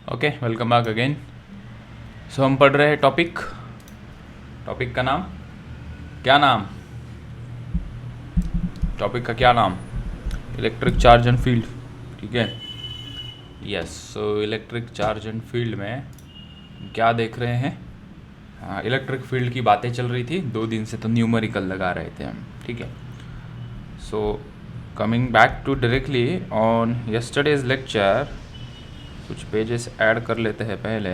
Okay, welcome back again. So हम पढ़ रहे हैं टॉपिक का नाम क्या नाम टॉपिक का क्या नाम? Electric charge and field. ठीक है, yes. So electric charge and field में क्या देख रहे हैं? हाँ, इलेक्ट्रिक फील्ड की बातें चल रही थी 2 दिन से, तो न्यूमेरिकल लगा रहे थे हम। ठीक है, so coming back to directly on yesterday's lecture, कुछ पेजेस ऐड कर लेते हैं पहले।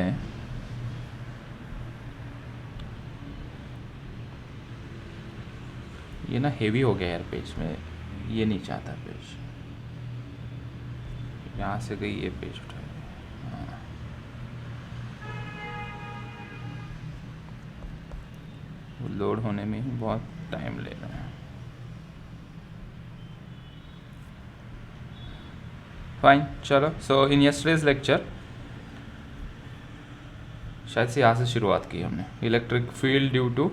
ये ना हेवी हो गया यार पेज में, ये नहीं चाहता पेज, यहाँ से गई ये पेज उठा। हाँ, वो लोड होने में ही बहुत टाइम ले रहा है। फाइन, चलो। सो इन यस्टरडेज लेक्चर शायद से यहाँ से शुरुआत की हमने। Electric field due to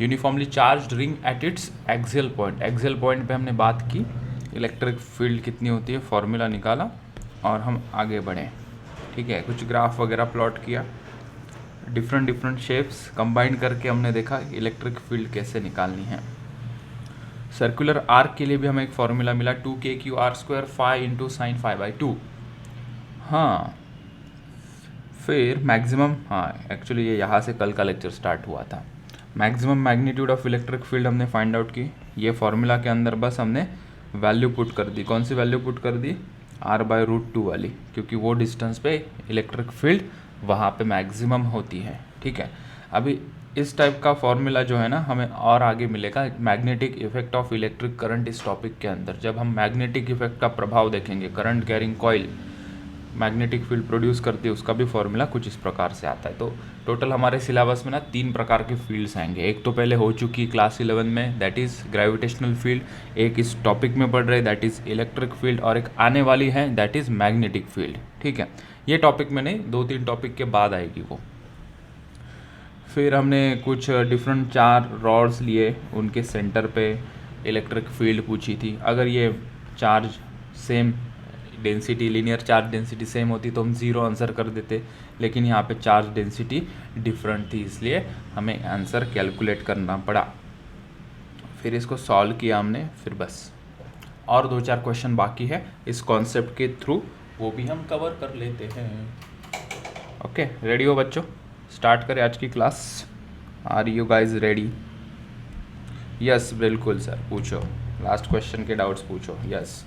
uniformly charged ring at its axial point. Axial point पे हमने बात की, इलेक्ट्रिक फील्ड कितनी होती है, फॉर्मूला निकाला और हम आगे बढ़े। ठीक है, कुछ ग्राफ वगैरह प्लॉट किया, डिफरेंट शेप्स कंबाइन करके हमने देखा इलेक्ट्रिक फील्ड कैसे निकालनी है। सर्कुलर आर्क के लिए भी हमें एक फॉर्मूला मिला, 2kqr² phi into sine phi by 2। हाँ, फिर मैक्सिमम, हाँ एक्चुअली ये यहाँ से कल का लेक्चर स्टार्ट हुआ था। Maximum magnitude of electric field हमने फाइंड आउट की। ये फॉर्मूला के अंदर बस हमने वैल्यू पुट कर दी। कौन सी वैल्यू पुट कर दी? r/√2 वाली, क्योंकि वो डिस्टेंस पे इलेक्ट्रिक फील्ड वहाँ पे मैक्सिमम होती है। ठीक है, अभी इस टाइप का फॉर्मूला जो है ना हमें और आगे मिलेगा, magnetic effect of electric current इस टॉपिक के अंदर। जब हम मैग्नेटिक इफेक्ट का प्रभाव देखेंगे, current carrying coil magnetic field produce करती है, उसका भी फॉर्मूला कुछ इस प्रकार से आता है। तो टोटल हमारे सिलेबस में ना 3 प्रकार के फील्ड्स आएंगे। एक तो पहले हो चुकी क्लास 11 में, दैट इज़ ग्रेविटेशनल फील्ड। एक इस टॉपिक में पढ़ रहे, दैट इज़ इलेक्ट्रिक फील्ड। और एक आने वाली है, दैट इज़ मैग्नेटिक फील्ड। ठीक है, ये टॉपिक में नहीं, 2-3 टॉपिक के बाद आएगी वो। फिर हमने कुछ डिफरेंट 4 रॉड्स लिए, उनके सेंटर पे इलेक्ट्रिक फील्ड पूछी थी। अगर ये charge same density, linear charge density same होती तो हम 0 आंसर कर देते, लेकिन यहाँ पे चार्ज डेंसिटी डिफरेंट थी, इसलिए हमें आंसर कैलकुलेट करना पड़ा। फिर इसको सॉल्व किया हमने, फिर बस और 2-4 क्वेश्चन बाकी है इस कॉन्सेप्ट के थ्रू, वो भी हम कवर कर लेते हैं। ओके, रेडी हो बच्चों? स्टार्ट करें आज की class. Are you guys ready? Yes बिल्कुल सर, पूछो, लास्ट क्वेश्चन के डाउट्स पूछो। यस।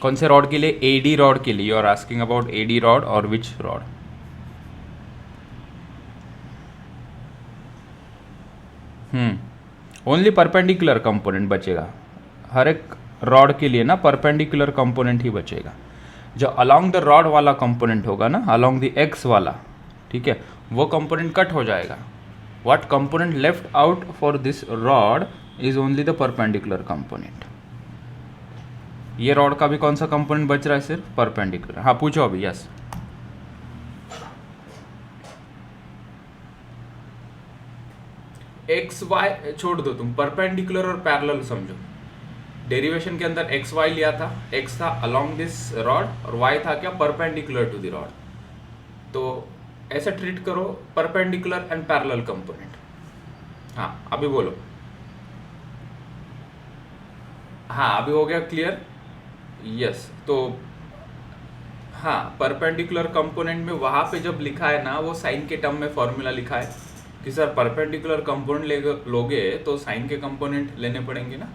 कौन से रॉड के लिए? एडी रॉड के लिए। You are asking about AD rod और which rod? Only perpendicular component बचेगा हर एक रॉड के लिए ना, परपेंडिकुलर कंपोनेंट ही बचेगा। जो अलोंग द रॉड वाला कंपोनेंट होगा ना, अलोंग द एक्स वाला, ठीक है, वो कंपोनेंट कट हो जाएगा। What component left out for this rod is only the perpendicular component. ये रॉड का भी कौन सा कंपोनेंट बच रहा है? सिर्फ परपेंडिकुलर। हाँ पूछो अभी। यस, एक्स वाई छोड़ दो तुम, परपेंडिकुलर और पैरेलल समझो। डेरिवेशन के अंदर एक्स वाई लिया था, एक्स था अलोंग दिस रॉड और वाई था क्या? Perpendicular to the rod. तो ऐसे ट्रीट करो, परपेंडिकुलर एंड पैरेलल कंपोनेंट। हाँ अभी बोलो। हाँ अभी हो गया क्लियर? यस। तो हाँ, परपेंडिकुलर कंपोनेंट में वहाँ पे जब लिखा है ना, वो साइन के टर्म में फॉर्मूला लिखा है कि सर परपेंडिकुलर कंपोनेंट लोगे तो साइन के कंपोनेंट लेने पड़ेंगे ना,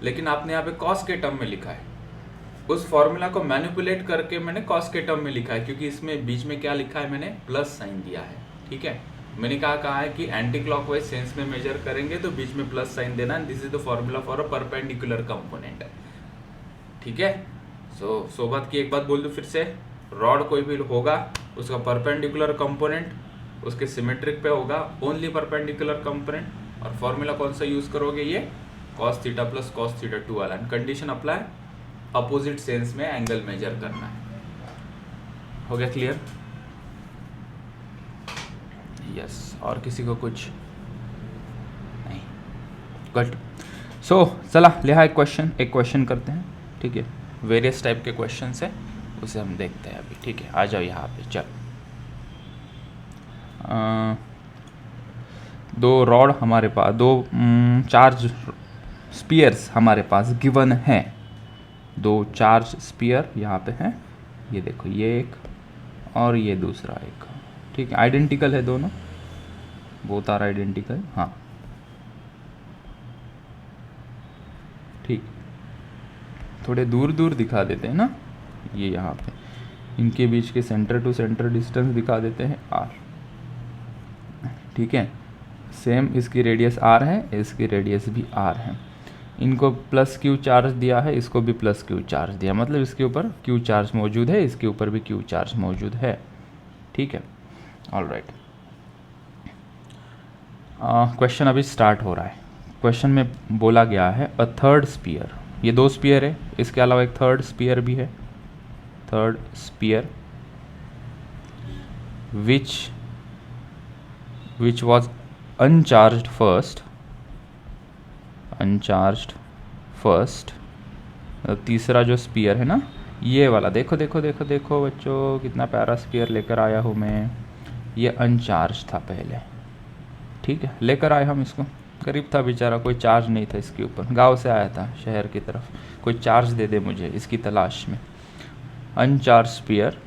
लेकिन आपने यहाँ पे कॉस के टर्म में लिखा है। उस फॉर्मूला को मैनिपुलेट करके मैंने कॉस के टर्म में लिखा है, क्योंकि इसमें बीच में क्या लिखा है, मैंने प्लस साइन दिया है। ठीक है, मैंने कहा है कि एंटी क्लॉकवाइज सेंस में मेजर करेंगे तो बीच में प्लस साइन देना। This is the formula for a perpendicular component. ठीक है, सो बात की एक बात बोल दूं फिर से, रॉड कोई भी होगा उसका परपेंडिकुलर कंपोनेंट उसके सिमेट्रिक पे होगा, ओनली परपेंडिकुलर कंपोनेंट। और फॉर्मूला कौन सा यूज करोगे? ये cos theta plus cos theta 2 वाला। कंडीशन अप्लाई, अपोजिट सेंस में एंगल मेजर करना है। हो गया क्लियर? यस, और किसी को कुछ नहीं? गुड। सो चला लिहा एक क्वेश्चन करते हैं, ठीक है। वेरियस टाइप के क्वेश्चन है, उसे हम देखते हैं अभी, ठीक है। आ जाओ यहाँ पे, चल। दो रॉड हमारे पास, दो चार्ज स्पीयर्स हमारे पास गिवन हैं। दो चार्ज स्पीयर यहाँ पे हैं, ये देखो, ये एक और ये दूसरा एक, ठीक है। आइडेंटिकल है दोनों, बोथ आर आइडेंटिकल, हाँ ठीक। थोड़े दूर दूर दिखा देते हैं ना, ये यहाँ पे इनके बीच के सेंटर टू सेंटर डिस्टेंस दिखा देते हैं r, ठीक है। सेम इसकी रेडियस r है, इसकी रेडियस भी r है। इनको प्लस q चार्ज दिया है, इसको भी प्लस q चार्ज दिया, मतलब इसके ऊपर q चार्ज मौजूद है, इसके ऊपर भी q चार्ज मौजूद है, ठीक है। ऑलराइट, क्वेश्चन अभी स्टार्ट हो रहा है। क्वेश्चन में बोला गया है अ थर्ड स्पीयर, ये दो स्पीयर है, इसके अलावा एक थर्ड स्पीयर भी है। Third sphere which was uncharged first, तीसरा जो स्पीयर है ना, ये वाला, देखो देखो देखो देखो बच्चों, कितना प्यारा स्पीयर लेकर आया हूँ मैं। ये अनचार्ज था पहले, ठीक है, लेकर आए हम इसको। गरीब था बेचारा, कोई चार्ज नहीं था इसके ऊपर, गांव से आया था शहर की तरफ, कोई चार्ज दे दे मुझे, इसकी तलाश में। अनचार्ज स्पीयर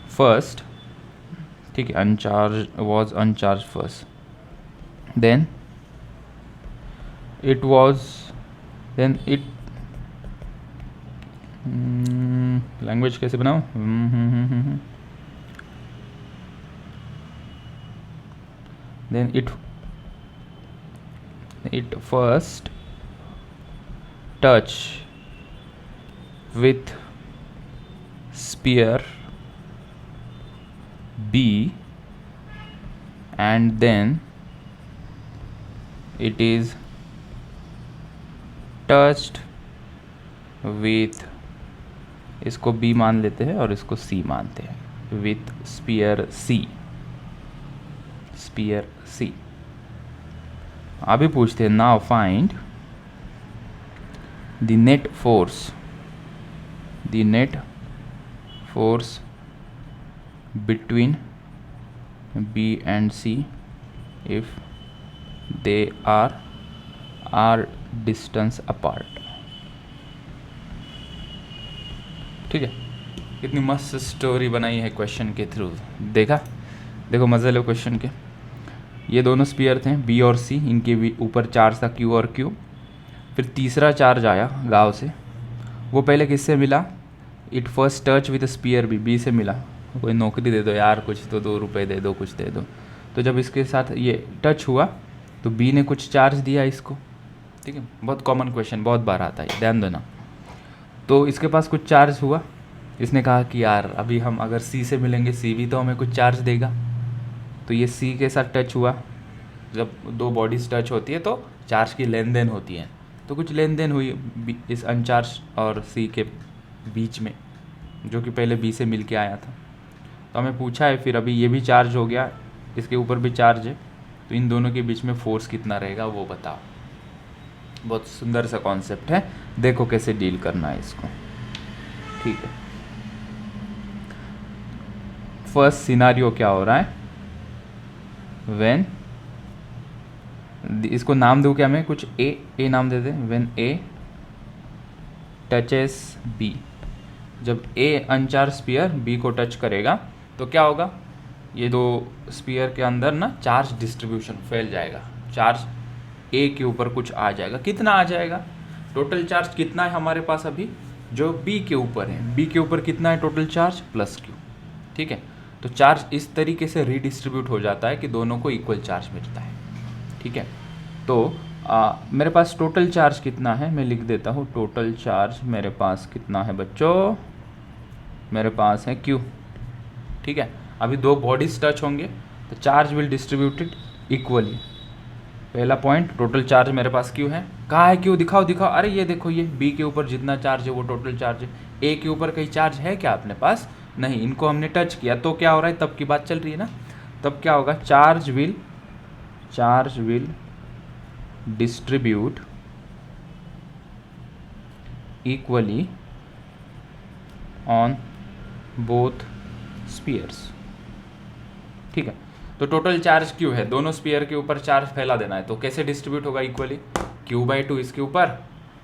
फर्स्ट, ठीक है, uncharge was uncharge first, then it language कैसे बनाऊं, then it first touch with sphere B and then it is touched with, इसको B मान लेते हैं और इसको C मानते हैं, with sphere C। अभी पूछते हैं, now find the net force between B and C if they are distance apart, ठीक है। कितनी मस्त स्टोरी बनाई है क्वेश्चन के थ्रू, देखो मज़े लो क्वेश्चन के। ये दोनों स्पीयर थे B और C, इनके भी ऊपर चार्ज था Q और Q। फिर तीसरा चार्ज आया गांव से, वो पहले किससे मिला? It first touch with sphere B से मिला। कोई नौकरी दे दो यार, कुछ तो 2 रुपये दे दो, कुछ दे दो। तो जब इसके साथ ये टच हुआ तो B ने कुछ चार्ज दिया इसको, ठीक है। बहुत कॉमन क्वेश्चन, बहुत बार आता है, ध्यान देना। तो इसके पास कुछ चार्ज हुआ, इसने कहा कि यार अभी हम अगर C से मिलेंगे, C भी तो हमें कुछ चार्ज देगा। तो ये C के साथ टच हुआ, जब दो बॉडीज टच होती है तो चार्ज की लेन देन होती है, तो कुछ लेन देन हुई इस अनचार्ज और C के बीच में, जो कि पहले B से मिल के आया था। तो हमें पूछा है फिर अभी ये भी चार्ज हो गया, इसके ऊपर भी चार्ज है, तो इन दोनों के बीच में फोर्स कितना रहेगा वो बताओ। बहुत सुंदर सा कॉन्सेप्ट है, देखो कैसे डील करना है इसको, ठीक है। फर्स्ट सिनारियो क्या हो रहा है, व्हेन, इसको नाम दूं क्या मैं, कुछ ए नाम दे दे। व्हेन A टचेस B, जब A अनचार्ज स्पीयर B को टच करेगा तो क्या होगा, ये दो स्पीयर के अंदर ना चार्ज डिस्ट्रीब्यूशन फैल जाएगा, चार्ज A के ऊपर कुछ आ जाएगा। कितना आ जाएगा, टोटल चार्ज कितना है हमारे पास अभी, जो B के ऊपर है, B के ऊपर कितना है टोटल चार्ज, प्लस Q, ठीक है। तो चार्ज इस तरीके से रीडिस्ट्रीब्यूट हो जाता है कि दोनों को इक्वल चार्ज मिलता है, ठीक है। तो मेरे पास टोटल चार्ज कितना है, मैं लिख देता हूँ। टोटल चार्ज मेरे पास कितना है बच्चों, मेरे पास है Q, ठीक है। अभी दो बॉडीज टच होंगे तो चार्ज विल डिस्ट्रीब्यूटेड इक्वली। पहला पॉइंट, टोटल चार्ज मेरे पास Q है। कहाँ है Q, दिखाओ। अरे ये देखो, ये B के ऊपर जितना चार्ज है वो टोटल चार्ज है। A के ऊपर कहीं चार्ज है क्या अपने पास, नहीं, इनको हमने टच किया तो क्या हो रहा है, तब की बात चल रही है ना। तब क्या होगा, charge will distribute equally on both spheres. ठीक है, तो टोटल चार्ज क्यू है, दोनों स्पीयर के ऊपर चार्ज फैला देना है, तो कैसे डिस्ट्रीब्यूट होगा इक्वली, Q/2 इसके ऊपर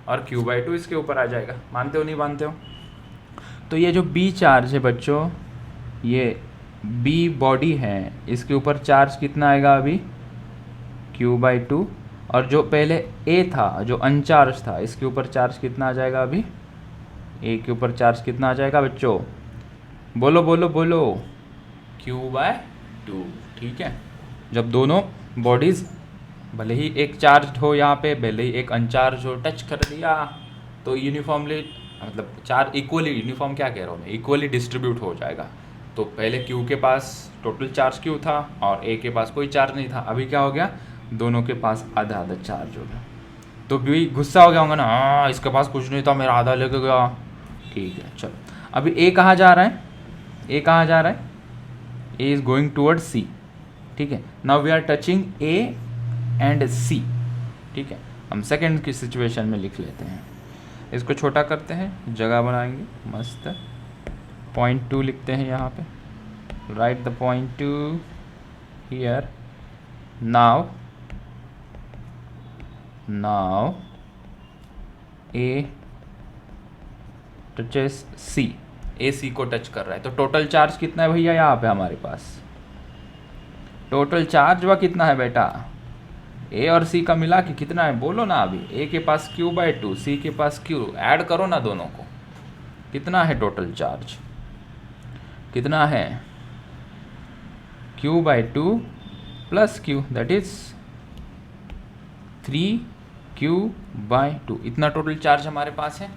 और Q/2 इसके ऊपर आ जाएगा। मानते हो नहीं मानते हो? तो ये जो B चार्ज है बच्चों, ये B बॉडी है, इसके ऊपर चार्ज कितना आएगा अभी, Q/2, और जो पहले A था जो अनचार्ज था, इसके ऊपर चार्ज कितना आ जाएगा अभी, A के ऊपर चार्ज कितना आ जाएगा बच्चों, बोलो बोलो बोलो, Q/2। ठीक है, जब दोनों बॉडीज़ भले ही एक चार्ज हो यहाँ पे, भले ही एक अनचार्ज हो, टच कर दिया तो यूनिफॉर्मली, मतलब चार्ज इक्वली, यूनिफॉर्म क्या कह रहा हूँ मैं, इक्वली डिस्ट्रीब्यूट हो जाएगा। तो पहले Q के पास टोटल चार्ज Q था और A के पास कोई चार्ज नहीं था, अभी क्या हो गया, दोनों के पास आधा आधा चार्ज हो गया। तो भी गुस्सा हो गया होगा ना, हाँ इसके पास कुछ नहीं था, मेरा आधा लेके गया। ठीक है, चलो अभी A कहाँ जा रहा है, A कहाँ जा रहा है, A is going toward C। ठीक है, now we are touching A and C। ठीक है, हम सेकंड की सिचुएशन में लिख लेते हैं, इसको छोटा करते हैं, जगह बनाएंगे मस्त, पॉइंट 2 लिखते हैं यहाँ पे, right the point 2 here. Now A touches C, A C को टच कर रहा है, तो टोटल चार्ज कितना है भैया यहाँ पे हमारे पास, टोटल चार्ज वह कितना है बेटा, A और C का मिला के कितना है बोलो ना, अभी A के पास Q/2, C के पास Q, ऐड करो ना दोनों को, कितना है टोटल चार्ज, कितना है, Q/2 plus Q, that is 3Q/2, इतना टोटल चार्ज हमारे पास है,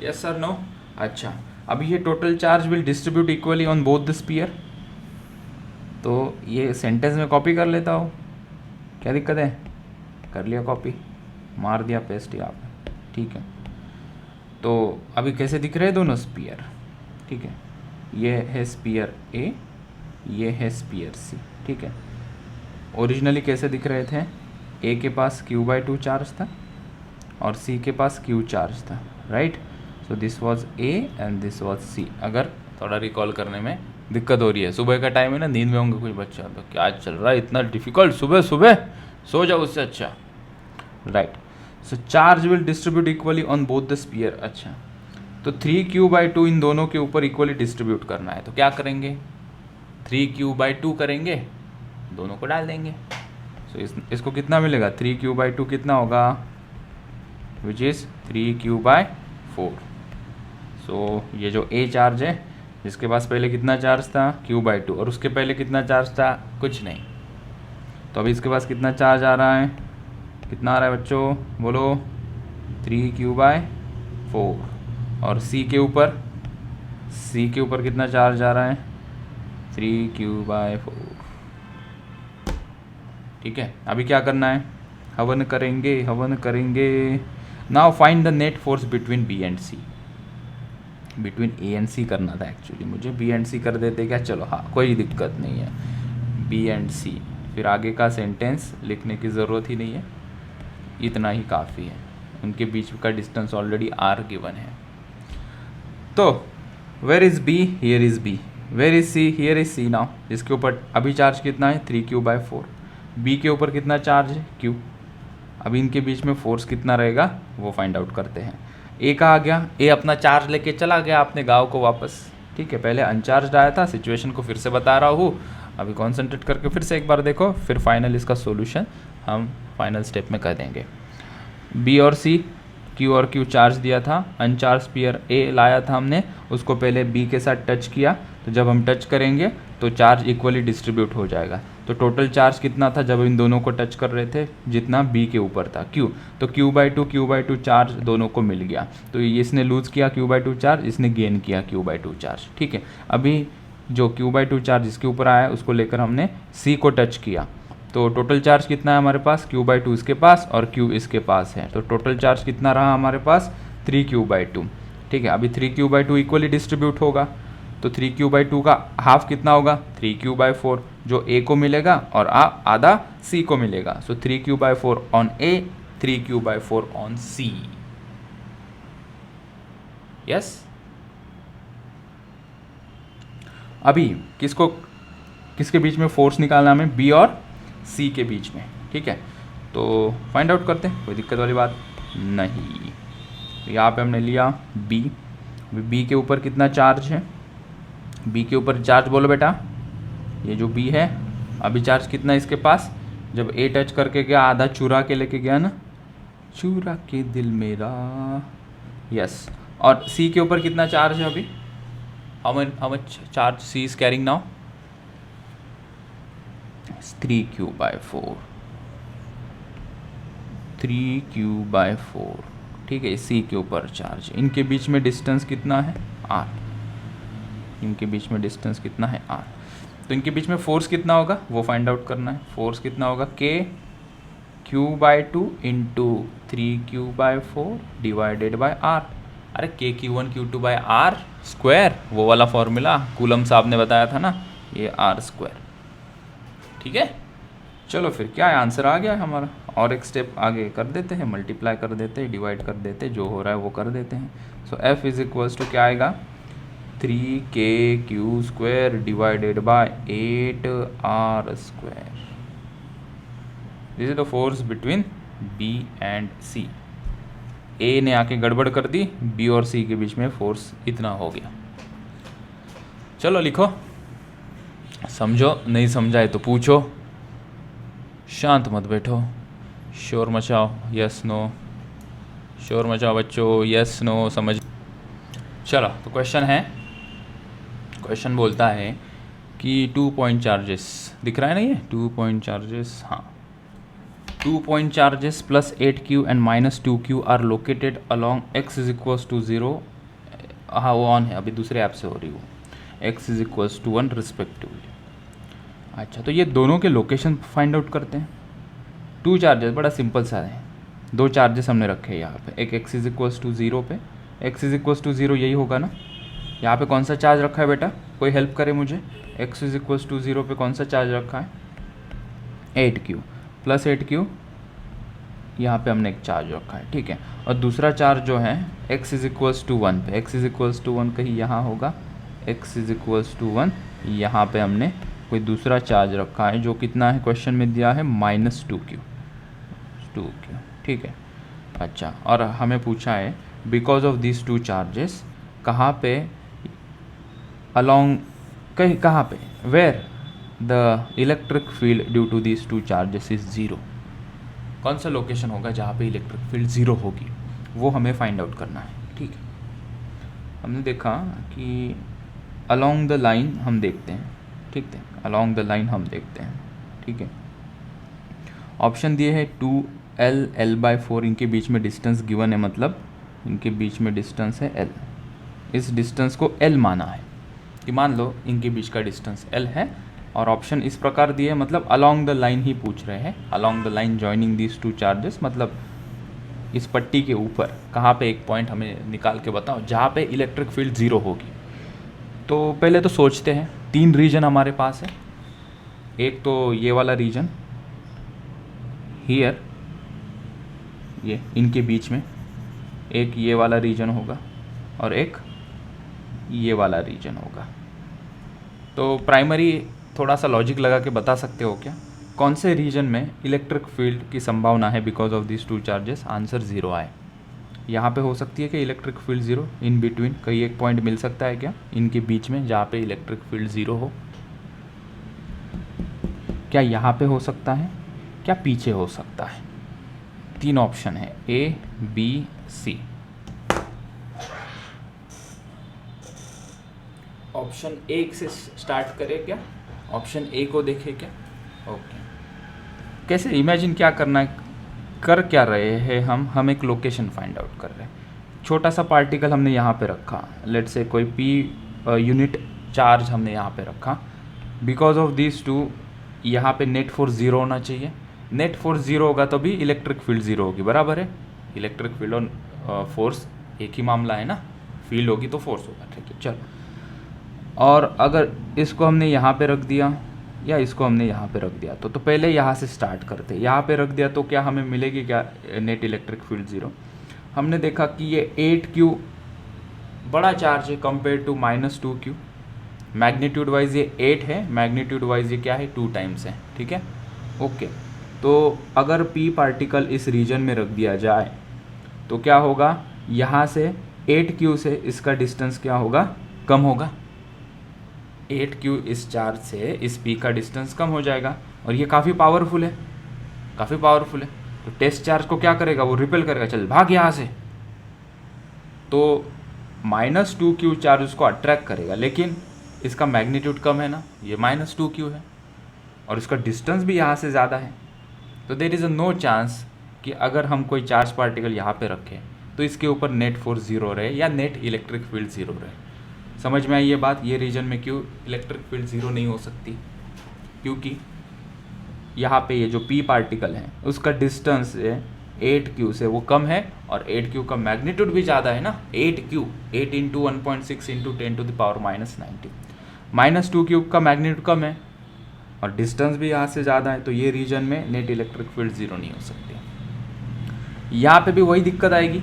यस सर नो। अच्छा, अभी ये total charge will distribute equally on both the sphere, तो ये सेंटेंस में कॉपी कर लेता हूँ, क्या दिक्कत है, कर लिया कॉपी, मार दिया पेस्ट यहाँ पे। ठीक है, तो अभी कैसे दिख रहे हैं दोनों स्पीयर, ठीक है, ये है स्पीयर A, ये है स्पीयर C। ठीक है, ओरिजिनली कैसे दिख रहे थे, A के पास Q/2 चार्ज था और C के पास Q चार्ज था, right. So this was A and this was C। अगर थोड़ा रिकॉल करने में दिक्कत हो रही है, सुबह का टाइम है ना, नींद में होंगे कुछ बच्चा, तो क्या चल रहा है इतना डिफिकल्ट, सुबह सुबह सो जाओ उससे अच्छा, right. So charge will distribute equally on both the sphere. अच्छा, तो 3Q/2 इन दोनों के ऊपर इक्वली डिस्ट्रीब्यूट करना है, तो क्या करेंगे, 3Q/2 करेंगे, दोनों को डाल देंगे। सो इसको कितना मिलेगा, 3Q/2 कितना होगा, विच इज़ 3Q/4। सो ये जो A चार्ज है, जिसके पास पहले कितना चार्ज था, Q/2, और उसके पहले कितना चार्ज था, कुछ नहीं, तो अभी इसके पास कितना चार्ज आ रहा है, कितना आ रहा है बच्चों बोलो, 3Q/4, और C के ऊपर कितना चार्ज आ रहा है, 3Q/4। ठीक है, अभी क्या करना है, हवन करेंगे। Now find the net force between B and C, between A and C करना था एक्चुअली मुझे, B एंड C कर देते क्या, चलो हाँ कोई दिक्कत नहीं है, B एंड C, फिर आगे का सेंटेंस लिखने की ज़रूरत ही नहीं है, इतना ही काफ़ी है, उनके बीच का डिस्टेंस ऑलरेडी R गिवन है। तो where is B, here is B, where is C, here is C। Now इसके ऊपर अभी चार्ज कितना है, 3Q/4, B के ऊपर कितना चार्ज है, Q। अभी इनके बीच में फोर्स कितना रहेगा वो फाइंड आउट करते हैं। A का आ गया, A अपना चार्ज लेके चला गया अपने गांव को वापस। ठीक है, पहले अनचार्ज आया था, सिचुएशन को फिर से बता रहा हूँ, अभी कॉन्सेंट्रेट करके फिर से एक बार देखो, फिर फाइनल इसका सॉल्यूशन हम फाइनल स्टेप में कर देंगे। B और C, Q और Q चार्ज दिया था, अनचार्ज स्पीयर A लाया था हमने, उसको पहले B के साथ टच किया, तो जब हम टच करेंगे तो चार्ज इक्वली डिस्ट्रीब्यूट हो जाएगा। तो टोटल चार्ज कितना था जब इन दोनों को टच कर रहे थे, जितना B के ऊपर था Q, तो Q/2 चार्ज दोनों को मिल गया। तो इसने लूज़ किया Q/2 चार्ज, इसने गेन किया Q/2 चार्ज। ठीक है, अभी जो Q/2 चार्ज इसके ऊपर आया उसको लेकर हमने C को टच किया, तो टोटल चार्ज कितना है हमारे पास, Q/2 इसके पास और Q इसके पास है, तो टोटल चार्ज कितना रहा हमारे पास, 3Q/2। ठीक है, अभी 3Q/2 इक्वली डिस्ट्रीब्यूट होगा, तो 3Q/2 का हाफ कितना होगा, 3Q/4, जो ए को मिलेगा और आधा सी को मिलेगा। So 3q/4 on A, 3q/4 on C. Yes. अभी किसके बीच में फोर्स निकालना हमें, बी और सी के बीच में, ठीक है। तो फाइंड आउट करते हैं, कोई दिक्कत वाली बात नहीं। तो यहाँ पे हमने लिया बी के ऊपर कितना चार्ज है, बी के ऊपर चार्ज बोलो बेटा, ये जो बी है अभी चार्ज कितना है इसके पास, जब ए टच करके गया आधा चुरा के लेके गया ना, चुरा के दिल मेरा, यस। और सी के ऊपर कितना चार्ज है अभी, how much charge C is carrying now, 3q/4, 3q/4, ठीक है। सी के ऊपर चार्ज, इनके बीच में डिस्टेंस कितना है, r, इनके बीच में डिस्टेंस कितना है, r। तो इनके बीच में फोर्स कितना होगा वो फाइंड आउट करना है। फोर्स कितना होगा, kq/2 into 3q/4 divided by r। अरे kq1 q2/r स्क्वायर, वो वाला फॉर्मूला कूलम साहब ने बताया था ना, ये r स्क्वायर, ठीक है। चलो फिर क्या है, आंसर आ गया है हमारा। और एक स्टेप आगे कर देते हैं, मल्टीप्लाई कर देते हैं, डिवाइड कर देते हैं, जो हो रहा है वो कर देते हैं। सो f इज इक्वल्स टू क्या आएगा, 3kq² divided by 8r square. This is the force between b and c। ए ने आके गड़बड़ कर दी, बी और सी के बीच में फोर्स इतना हो गया। चलो लिखो, समझो, नहीं समझाए तो पूछो, शांत मत बैठो, शोर मचाओ, यस नो, शोर मचाओ बच्चों, यस नो, समझ। चलो तो क्वेश्चन बोलता है कि 2 पॉइंट चार्जेस, दिख रहा है ना ये 2 पॉइंट चार्जेस, हाँ, 2 point charges plus 8q and minus 2q are located along x is equals to 0, हाँ वो ऑन है, अभी दूसरे ऐप से हो रही वो, x is equals to 1 respectively. अच्छा, तो ये दोनों के लोकेशन फाइंड आउट करते हैं। 2 चार्जेस बड़ा सिंपल सा है, 2 चार्जेस हमने रखे हैं यहाँ पे, एक x इज इक्वल्स टू 0 पे, x इज इक्वल्स टू 0 यही होगा ना। यहाँ पे कौन सा चार्ज रखा है बेटा, कोई हेल्प करे मुझे, x इज इक्वल्स टू 0 पे कौन सा चार्ज रखा है, 8q प्लस 8q, यहाँ पे हमने एक चार्ज रखा है, ठीक है। और दूसरा चार्ज जो है x इज इक्वल्स टू 1 पे, x इज इक्वल्स टू 1 कहीं यहाँ होगा, x इज इक्वल्स टू 1, यहाँ पे हमने कोई दूसरा चार्ज रखा है जो कितना है, क्वेश्चन में दिया है -2q, ठीक है। अच्छा, और हमें पूछा है बिकॉज ऑफ दिस 2 चार्जेस कहाँ पे, अलॉन्ग, कहाँ पे, where the electric field due to this 2 charges is 0, कौन सा लोकेशन होगा जहाँ पे इलेक्ट्रिक फील्ड 0 होगी, वो हमें फाइंड आउट करना है, ठीक है। हमने देखा कि अलॉन्ग द लाइन हम देखते हैं, ठीक है, अलॉन्ग द लाइन हम देखते हैं, ठीक है। ऑप्शन दिए है 2l l/4, इनके बीच में डिस्टेंस गिवन है, मतलब इनके बीच में डिस्टेंस है l, इस डिस्टेंस को l माना है कि मान लो इनके बीच का डिस्टेंस l है, और ऑप्शन इस प्रकार दिए है, मतलब अलॉन्ग द लाइन ही पूछ रहे हैं, along the line joining these 2 charges, मतलब इस पट्टी के ऊपर कहाँ पे एक पॉइंट हमें निकाल के बताओ जहाँ पे इलेक्ट्रिक फील्ड 0 होगी। तो पहले तो सोचते हैं, 3 रीजन हमारे पास है, एक तो ये वाला रीजन हियर, ये इनके बीच में, एक ये वाला रीजन होगा और एक ये वाला रीजन होगा। तो प्राइमरी थोड़ा सा लॉजिक लगा के बता सकते हो क्या, कौन से रीजन में इलेक्ट्रिक फील्ड की संभावना है because of this 2 charges, answer 0 आए। यहाँ पे हो सकती है कि इलेक्ट्रिक फील्ड 0, इन बिटवीन कहीं एक पॉइंट मिल सकता है क्या इनके बीच में जहाँ पे इलेक्ट्रिक फील्ड 0 हो, क्या यहाँ पे हो सकता है, क्या पीछे हो सकता है। 3 ऑप्शन है, A, B, C। ऑप्शन 1 से स्टार्ट करें क्या, ऑप्शन A को देखें क्या, ओके। कैसे इमेजिन क्या करना है, कर क्या रहे हैं हम एक लोकेशन फाइंड आउट कर रहे हैं। छोटा सा पार्टिकल हमने यहाँ पे रखा, लेट से कोई P यूनिट चार्ज हमने यहाँ पे रखा, बिकॉज ऑफ दिस 2 यहाँ पे नेट फोर्स 0 होना चाहिए, नेट फोर्स 0 होगा तो भी इलेक्ट्रिक फील्ड 0 होगी, बराबर है। इलेक्ट्रिक फील्ड और फोर्स एक ही मामला है ना, फील्ड होगी तो फोर्स होगा, ठीक है। चलो, और अगर इसको हमने यहाँ पे रख दिया या इसको हमने यहाँ पे रख दिया। तो पहले यहाँ से स्टार्ट करते, यहाँ पे रख दिया तो क्या हमें मिलेगी क्या नेट इलेक्ट्रिक फील्ड 0। हमने देखा कि ये 8Q बड़ा चार्ज है compare to -2Q। Magnitude wise ये 8 है, मैग्नीट्यूड वाइज ये क्या है 2 टाइम्स है, ठीक है ओके। तो अगर P पार्टिकल इस रीजन में रख दिया जाए तो क्या होगा, यहाँ से 8Q से इसका डिस्टेंस क्या होगा, कम होगा। 8Q इस चार्ज से इस P का डिस्टेंस कम हो जाएगा और ये काफ़ी पावरफुल है, काफ़ी पावरफुल है। तो टेस्ट चार्ज को क्या करेगा, वो रिपेल करेगा, चल भाग यहाँ से। तो -2Q चार्ज उसको अट्रैक्ट करेगा, लेकिन इसका मैग्नीट्यूड कम है ना, ये -2Q है और इसका डिस्टेंस भी यहाँ से ज़्यादा है। तो there is a no chance कि अगर हम कोई चार्ज पार्टिकल यहाँ पे रखें तो इसके ऊपर नेट फोर्स 0 रहे या नेट इलेक्ट्रिक फील्ड 0 रहे। समझ में आई ये बात, ये रीजन में क्यों इलेक्ट्रिक फील्ड 0 नहीं हो सकती, क्योंकि यहाँ पे ये जो P पार्टिकल है उसका डिस्टेंस 8Q से वो कम है और 8Q का मैग्नीट्यूड भी ज़्यादा है ना, 8Q 8 × 1.6 × 10⁻⁻⁹ -2Q का मैग्नीट्यूड कम है और डिस्टेंस भी यहाँ से ज़्यादा है। तो ये रीजन में नेट इलेक्ट्रिक फील्ड 0 नहीं हो सकती। यहाँ पे भी वही दिक्कत आएगी,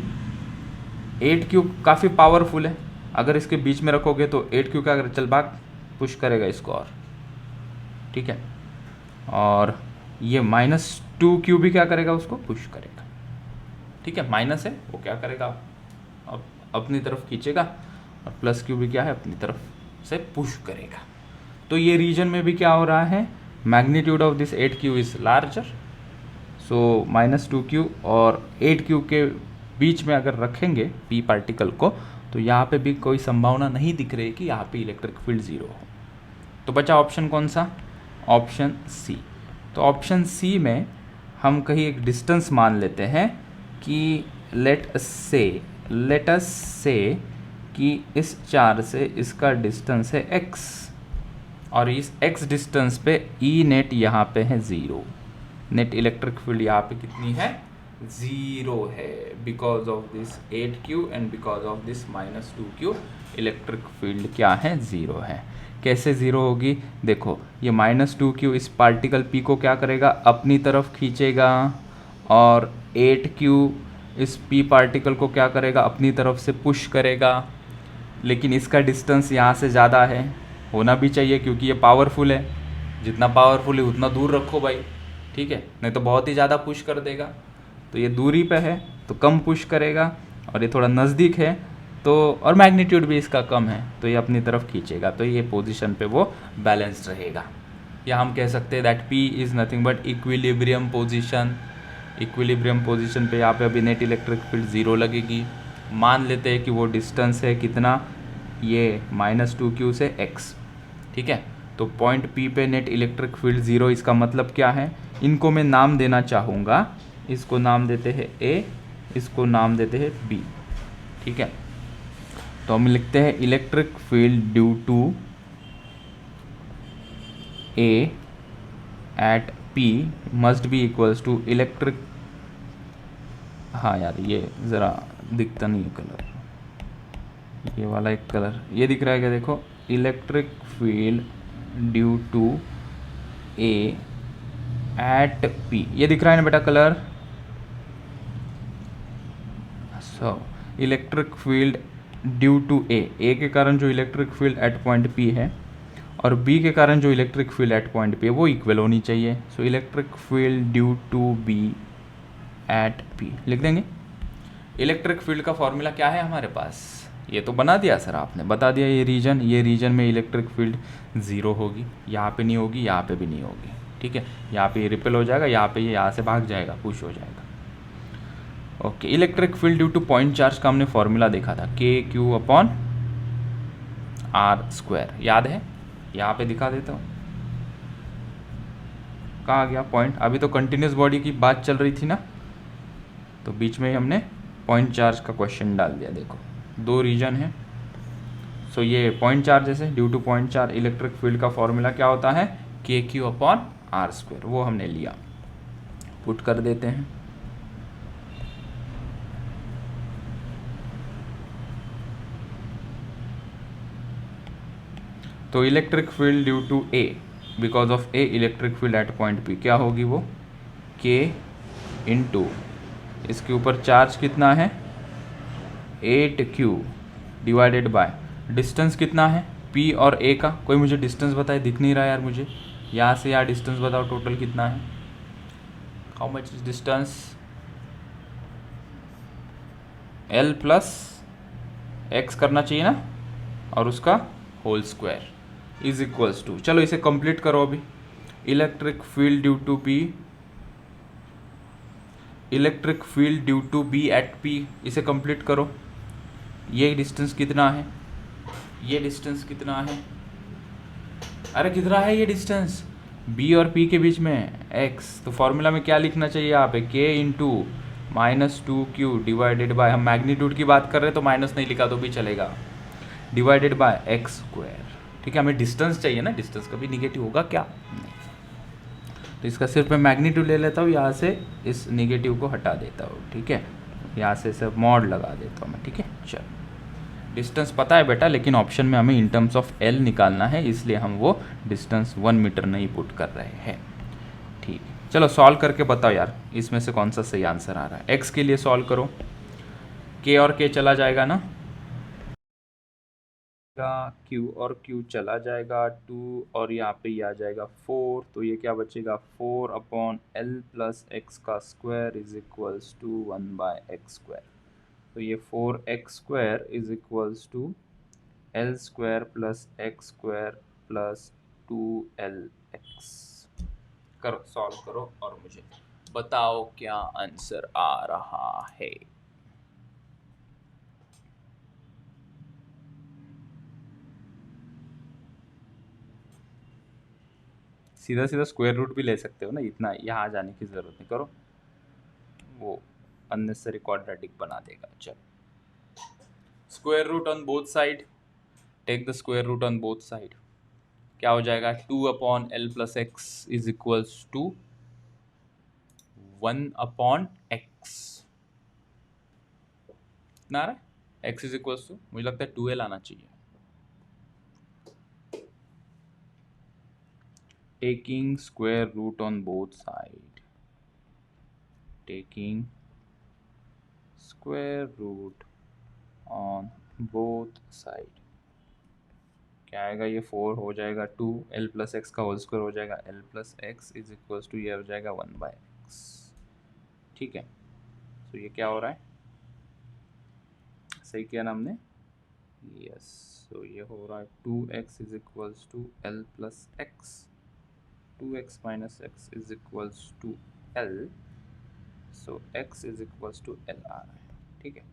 8Q काफ़ी पावरफुल है, अगर इसके बीच में रखोगे तो 8Q क्या करे, चल भाग, पुश करेगा इसको और, ठीक है। और ये -2Q भी क्या करेगा, उसको पुश करेगा, ठीक है। माइनस है वो क्या करेगा, अब अपनी तरफ खींचेगा और +Q भी क्या है, अपनी तरफ से पुश करेगा। तो ये रीजन में भी क्या हो रहा है, magnitude of this 8Q is larger, so -2Q और 8Q के बीच में अगर रखेंगे P पार्टिकल को तो यहाँ पे भी कोई संभावना नहीं दिख रही कि यहाँ पे इलेक्ट्रिक फील्ड 0 हो। तो बचा ऑप्शन कौन सा, ऑप्शन सी। तो ऑप्शन सी में हम कहीं एक डिस्टेंस मान लेते हैं कि लेट अस से कि इस चार्ज से इसका डिस्टेंस है x और इस x डिस्टेंस पे E नेट यहाँ पे है 0, नेट इलेक्ट्रिक फील्ड यहाँ पे कितनी है, 0 है, because of this 8Q and because of this -2Q electric field क्या है, 0 है। कैसे 0 होगी, देखो ये -2Q इस पार्टिकल P को क्या करेगा, अपनी तरफ खींचेगा और 8Q इस P पार्टिकल को क्या करेगा, अपनी तरफ से पुश करेगा, लेकिन इसका डिस्टेंस यहाँ से ज़्यादा है, होना भी चाहिए क्योंकि ये पावरफुल है, जितना पावरफुल है उतना दूर रखो भाई, ठीक है, नहीं तो बहुत ही ज़्यादा पुश कर देगा। तो ये दूरी पे है तो कम पुश करेगा और ये थोड़ा नज़दीक है तो, और मैग्नीट्यूड भी इसका कम है तो ये अपनी तरफ खींचेगा, तो ये पोजीशन पे वो बैलेंस्ड रहेगा। या हम कह सकते हैं that P is nothing but equilibrium position. Equilibrium position पे यहाँ पे अभी नेट इलेक्ट्रिक फील्ड 0 लगेगी। मान लेते हैं कि वो डिस्टेंस है कितना, ये -2Q से x, ठीक है। तो पॉइंट P पे नेट इलेक्ट्रिक फील्ड 0, इसका मतलब क्या है, इनको मैं नाम देना चाहूँगा, इसको नाम देते हैं A, इसको नाम देते हैं B, ठीक है। तो हम लिखते हैं electric field due to A at P must be equals to electric, हाँ यार ये ज़रा दिखता नहीं है कलर, ये वाला एक कलर ये दिख रहा है क्या, देखो electric field due to A at P, ये दिख रहा है ना बेटा colour. So electric field due to A के कारण जो electric field at point P है और B के कारण जो electric field at point P है वो इक्वल होनी चाहिए। So electric field due to B at P लिख देंगे। इलेक्ट्रिक फील्ड का फॉर्मूला क्या है हमारे पास, ये तो बना दिया सर आपने, बता दिया ये रीजन में इलेक्ट्रिक फील्ड 0 होगी, यहाँ पे नहीं होगी, यहाँ पे भी नहीं होगी, ठीक है। यहाँ पे ये रिपेल हो जाएगा, यहाँ पे ये यहाँ से भाग जाएगा, पुश हो जाएगा, okay. Electric field due two point charge का हमने फॉर्मूला देखा था, KQ/R², याद है, यहाँ पे दिखा देता हूँ, कहाँ गया पॉइंट, अभी तो कंटिन्यूस बॉडी की बात चल रही थी ना, तो बीच में ही हमने पॉइंट चार्ज का क्वेश्चन डाल दिया। देखो 2 रीजन है, सो ये पॉइंट चार्ज से due two point charge electric field का फॉर्मूला क्या होता है, KQ/R², वो हमने लिया, पुट कर देते हैं। तो electric field due to A because of A electric field at point P, क्या होगी वो, के इंटू इसके ऊपर चार्ज कितना है 8Q डिवाइडेड बाय डिस्टेंस कितना है P और A का, कोई मुझे डिस्टेंस बताए, दिख नहीं रहा यार मुझे, यहाँ से यहाँ डिस्टेंस बताओ टोटल कितना है, how much is distance, L plus x करना चाहिए ना, और उसका whole square is equals to, चलो इसे कंप्लीट करो अभी, electric field due to P, electric field due to B at P, इसे कंप्लीट करो, ये डिस्टेंस कितना है, ये डिस्टेंस कितना है, अरे कितना है ये डिस्टेंस B और P के बीच में x, तो फॉर्मूला में क्या लिखना चाहिए यहाँ पे, k into -2Q divided by, हम मैग्नीट्यूड की बात कर रहे हैं तो माइनस नहीं लिखा तो भी चलेगा, डिवाइडेड बाय एक्स स्क्वायर, ठीक है, हमें डिस्टेंस चाहिए ना, डिस्टेंस कभी निगेटिव होगा क्या, नहीं, तो इसका सिर्फ मैं मैग्नीट्यूड ले लेता हूँ, यहाँ से इस निगेटिव को हटा देता हूँ, ठीक है, यहाँ से सब मॉड लगा देता हूँ मैं, ठीक है, चलो डिस्टेंस पता है बेटा, लेकिन ऑप्शन में हमें इन टर्म्स ऑफ एल निकालना है, इसलिए हम वो डिस्टेंस 1 मीटर नहीं पुट कर रहे हैं, ठीक, चलो सॉल्व करके बताओ यार इसमें से कौन सा सही आंसर आ रहा है, एक्स के लिए सॉल्व करो, के और के चला जाएगा ना, क्यू और क्यू चला जाएगा 2, और यहाँ पे ये आ जाएगा 4, तो ये क्या बचेगा 4/L प्लस एक्स का square is equals to 1/x square, तो ये 4x square is equals to L square plus x square plus 2LX, करो सॉल्व करो और मुझे बताओ क्या आंसर आ रहा है। सीधा सीधा स्क्वायर रूट भी ले सकते हो ना, इतना यहाँ जाने की ज़रूरत नहीं, करो, वो अननेसेसरी क्वाड्रेटिक बना देगा, चलो square root on both side, take the square root on both side, क्या हो जाएगा 2/L plus x is equals to 1/x, ना रहा है x इज इक्वल्स टू, मुझे लगता है 2L आना चाहिए, taking square root on both side, taking square root on both side, क्या आएगा ये 4 हो जाएगा 2L प्लस एक्स का होल स्क्वायर हो जाएगा L plus x is equals to ये हो जाएगा 1/x, ठीक है, तो ये क्या हो रहा है, सही किया ना हमने, यस, तो ये हो रहा है 2x is equals to L plus x, 2x minus x is equals to L, so x is equals to L आ रहा है, ठीक है,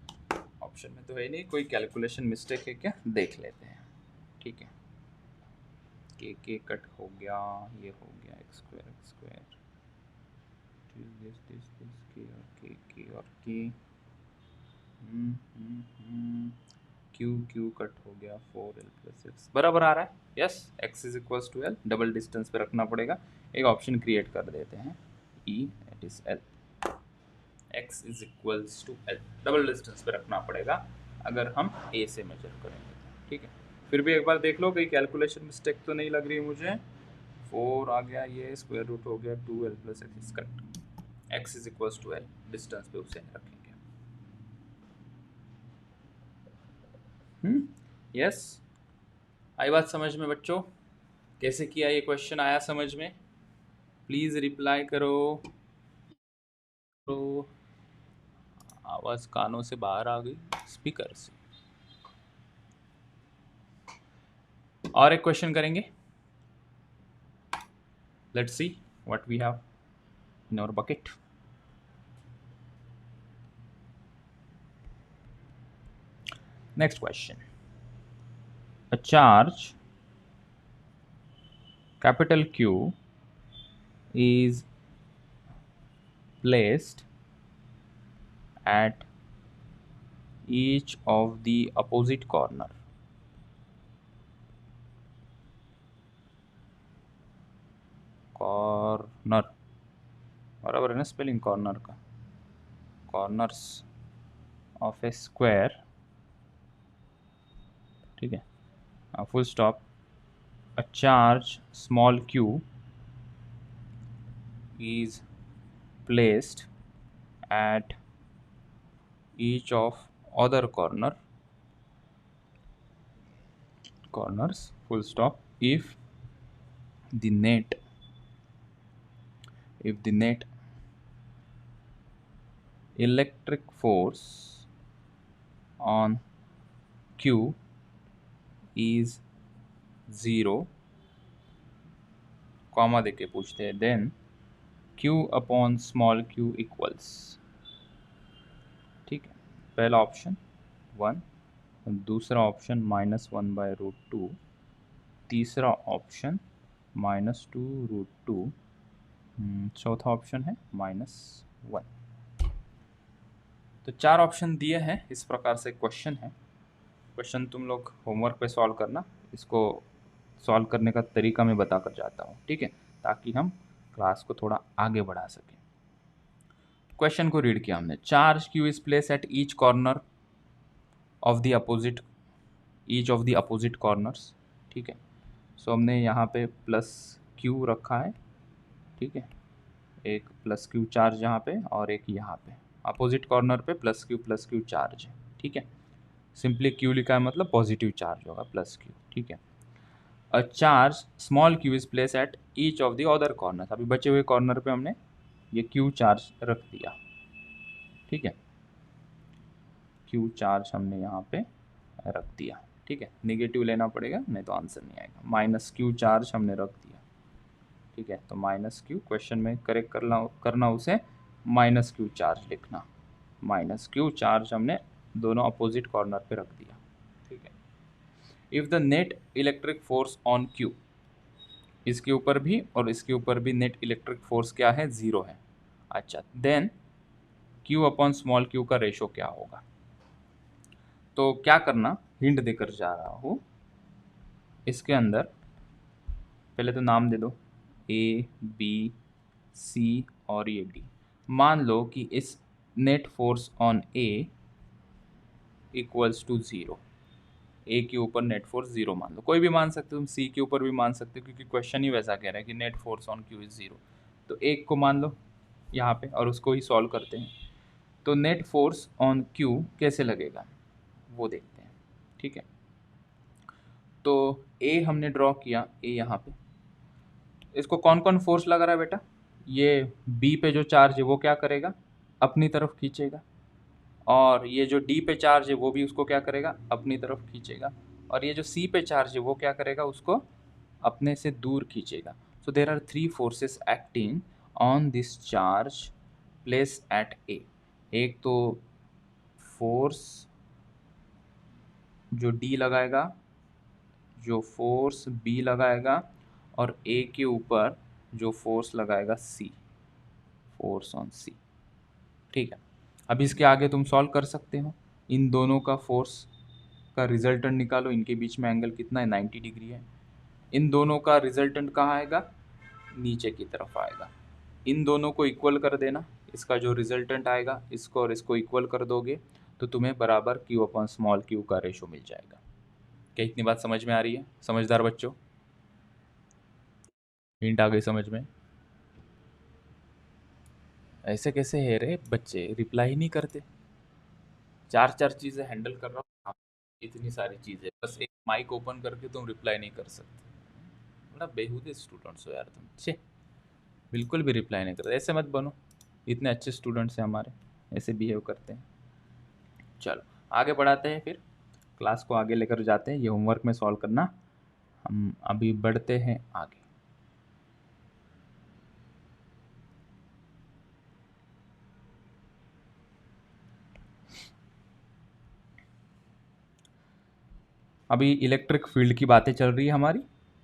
ऑप्शन में तो है नहीं, कोई कैलकुलेशन मिस्टेक है क्या, देख लेते हैं, ठीक है, के कट हो गया, ये हो गया एक्स स्क्वायर दिस के और के क्यू कट हो गया 4L प्लस एक्स बराबर आ रहा है, yes, x is equals to L, double distance पे रखना पड़ेगा, एक ऑप्शन क्रिएट कर देते हैं E it is L, x is equals to L, double distance पे रखना पड़ेगा अगर हम A से मेजर करेंगे, ठीक है, फिर भी एक बार देख लो, कोई कैलकुलेशन मिस्टेक तो नहीं लग रही मुझे, 4 आ गया, ये स्क्वायर रूट हो गया 2L plus x, correct, x is equals to L, distance पे उसे रखेंगे, यस, आई बात समझ में बच्चों, कैसे किया ये क्वेश्चन आया समझ में, प्लीज रिप्लाई करो, तो आवाज़ कानों से बाहर आ गई स्पीकर से, और एक क्वेश्चन करेंगे, let's see what we have in our bucket, next question, a charge capital Q is placed at each of the opposite corner बराबर है ना स्पेलिंग कॉर्नर का, कॉर्नर्स ऑफ ए स्क्वायर, ठीक है, full stop, a charge small q is placed at each of other corners full stop the net if the net electric force on q is 0 comma देके पूछते हैं then q upon small q equals, ठीक है, पहला option 1, दूसरा option -1/√2, तीसरा option -2√2, चौथा option है -1। तो 4 ऑप्शन दिए हैं। इस प्रकार से क्वेश्चन है। क्वेश्चन तुम लोग होमवर्क पे सॉल्व करना। इसको सॉल्व करने का तरीका मैं बताकर जाता हूँ, ठीक है, ताकि हम क्लास को थोड़ा आगे बढ़ा सकें। क्वेश्चन को रीड किया हमने। Charge Q is place at each corner of the opposite corners, ठीक है। सो हमने यहाँ पे प्लस क्यू रखा है, ठीक है, एक प्लस क्यू चार्ज यहाँ पे और एक यहाँ पे अपोजिट कॉर्नर पे प्लस क्यू चार्ज है, ठीक है। सिंपली क्यू लिखा है मतलब पॉजिटिव चार्ज होगा प्लस क्यू, ठीक है। A charge small Q is place at each of the other corner, अभी बचे हुए कॉर्नर पे हमने ये क्यू चार्ज रख दिया, ठीक है। क्यू चार्ज हमने यहाँ पे रख दिया, ठीक है। नेगेटिव लेना पड़ेगा नहीं तो आंसर नहीं आएगा। माइनस क्यू चार्ज हमने रख दिया, ठीक है। तो माइनस क्यू क्वेश्चन में करेक्ट करना उसे माइनस क्यू चार्ज लिखना। माइनस क्यू चार्ज हमने दोनों अपोजिट कॉर्नर पे रख दिया, ठीक है। If the net electric force on Q, इसके ऊपर भी और इसके ऊपर भी नेट इलेक्ट्रिक फोर्स क्या है, 0 है। अच्छा, then Q upon small q का रेशो क्या होगा। तो क्या करना, हिंट देकर जा रहा हूँ। इसके अंदर पहले तो नाम दे दो ए बी सी और ये डी। मान लो कि इस net force on A equals to 0, A के ऊपर नेट फोर्स 0 मान लो, कोई भी मान सकते हो तुम, सी के ऊपर भी मान सकते हो क्योंकि क्वेश्चन ही वैसा कह रहा है कि net force on Q is 0। तो एक को मान लो यहाँ पे और उसको ही सॉल्व करते हैं। तो नेट फोर्स ऑन क्यू कैसे लगेगा वो देखते हैं, ठीक है। तो ए हमने ड्रॉ किया, ए यहाँ पे, इसको कौन कौन फोर्स लगा रहा है बेटा, ये बी पे जो चार्ज है वो क्या करेगा, अपनी तरफ खींचेगा, और ये जो डी पे चार्ज है वो भी उसको क्या करेगा, अपनी तरफ खींचेगा, और ये जो सी पे चार्ज है वो क्या करेगा, उसको अपने से दूर खींचेगा। So there are 3 forces acting on this charge place at A. एक तो फोर्स जो डी लगाएगा, जो फोर्स बी लगाएगा, और ए के ऊपर जो फोर्स लगाएगा सी, फोर्स ऑन सी, ठीक है। अब इसके आगे तुम सॉल्व कर सकते हो। इन दोनों का फोर्स का रिजल्टेंट निकालो, इनके बीच में एंगल कितना है, 90 डिग्री है। इन दोनों का रिजल्टेंट कहाँ आएगा, नीचे की तरफ आएगा। इन दोनों को इक्वल कर देना, इसका जो रिजल्टेंट आएगा इसको और इसको इक्वल कर दोगे तो तुम्हें बराबर क्यू अपॉन स्मॉल क्यू का रेशो मिल जाएगा। क्या इतनी बात समझ में आ रही है समझदार बच्चों, हिंट आ गई समझ में। ऐसे कैसे है रे बच्चे, रिप्लाई ही नहीं करते। 4 चीज़ें हैंडल कर रहा हूँ, इतनी सारी चीज़ें, बस एक माइक ओपन करके तुम रिप्लाई नहीं कर सकते। बड़ा बेहूदे स्टूडेंट्स हो यार तुम, छे, बिल्कुल भी रिप्लाई नहीं करते। ऐसे मत बनो, इतने अच्छे स्टूडेंट्स हैं हमारे, ऐसे बिहेव करते हैं। चलो आगे बढ़ाते हैं, फिर क्लास को आगे लेकर जाते हैं। ये होमवर्क में सॉल्व करना। हम अभी बढ़ते हैं आगे। अभी इलेक्ट्रिक फील्ड की बातें चल रही है हमारी,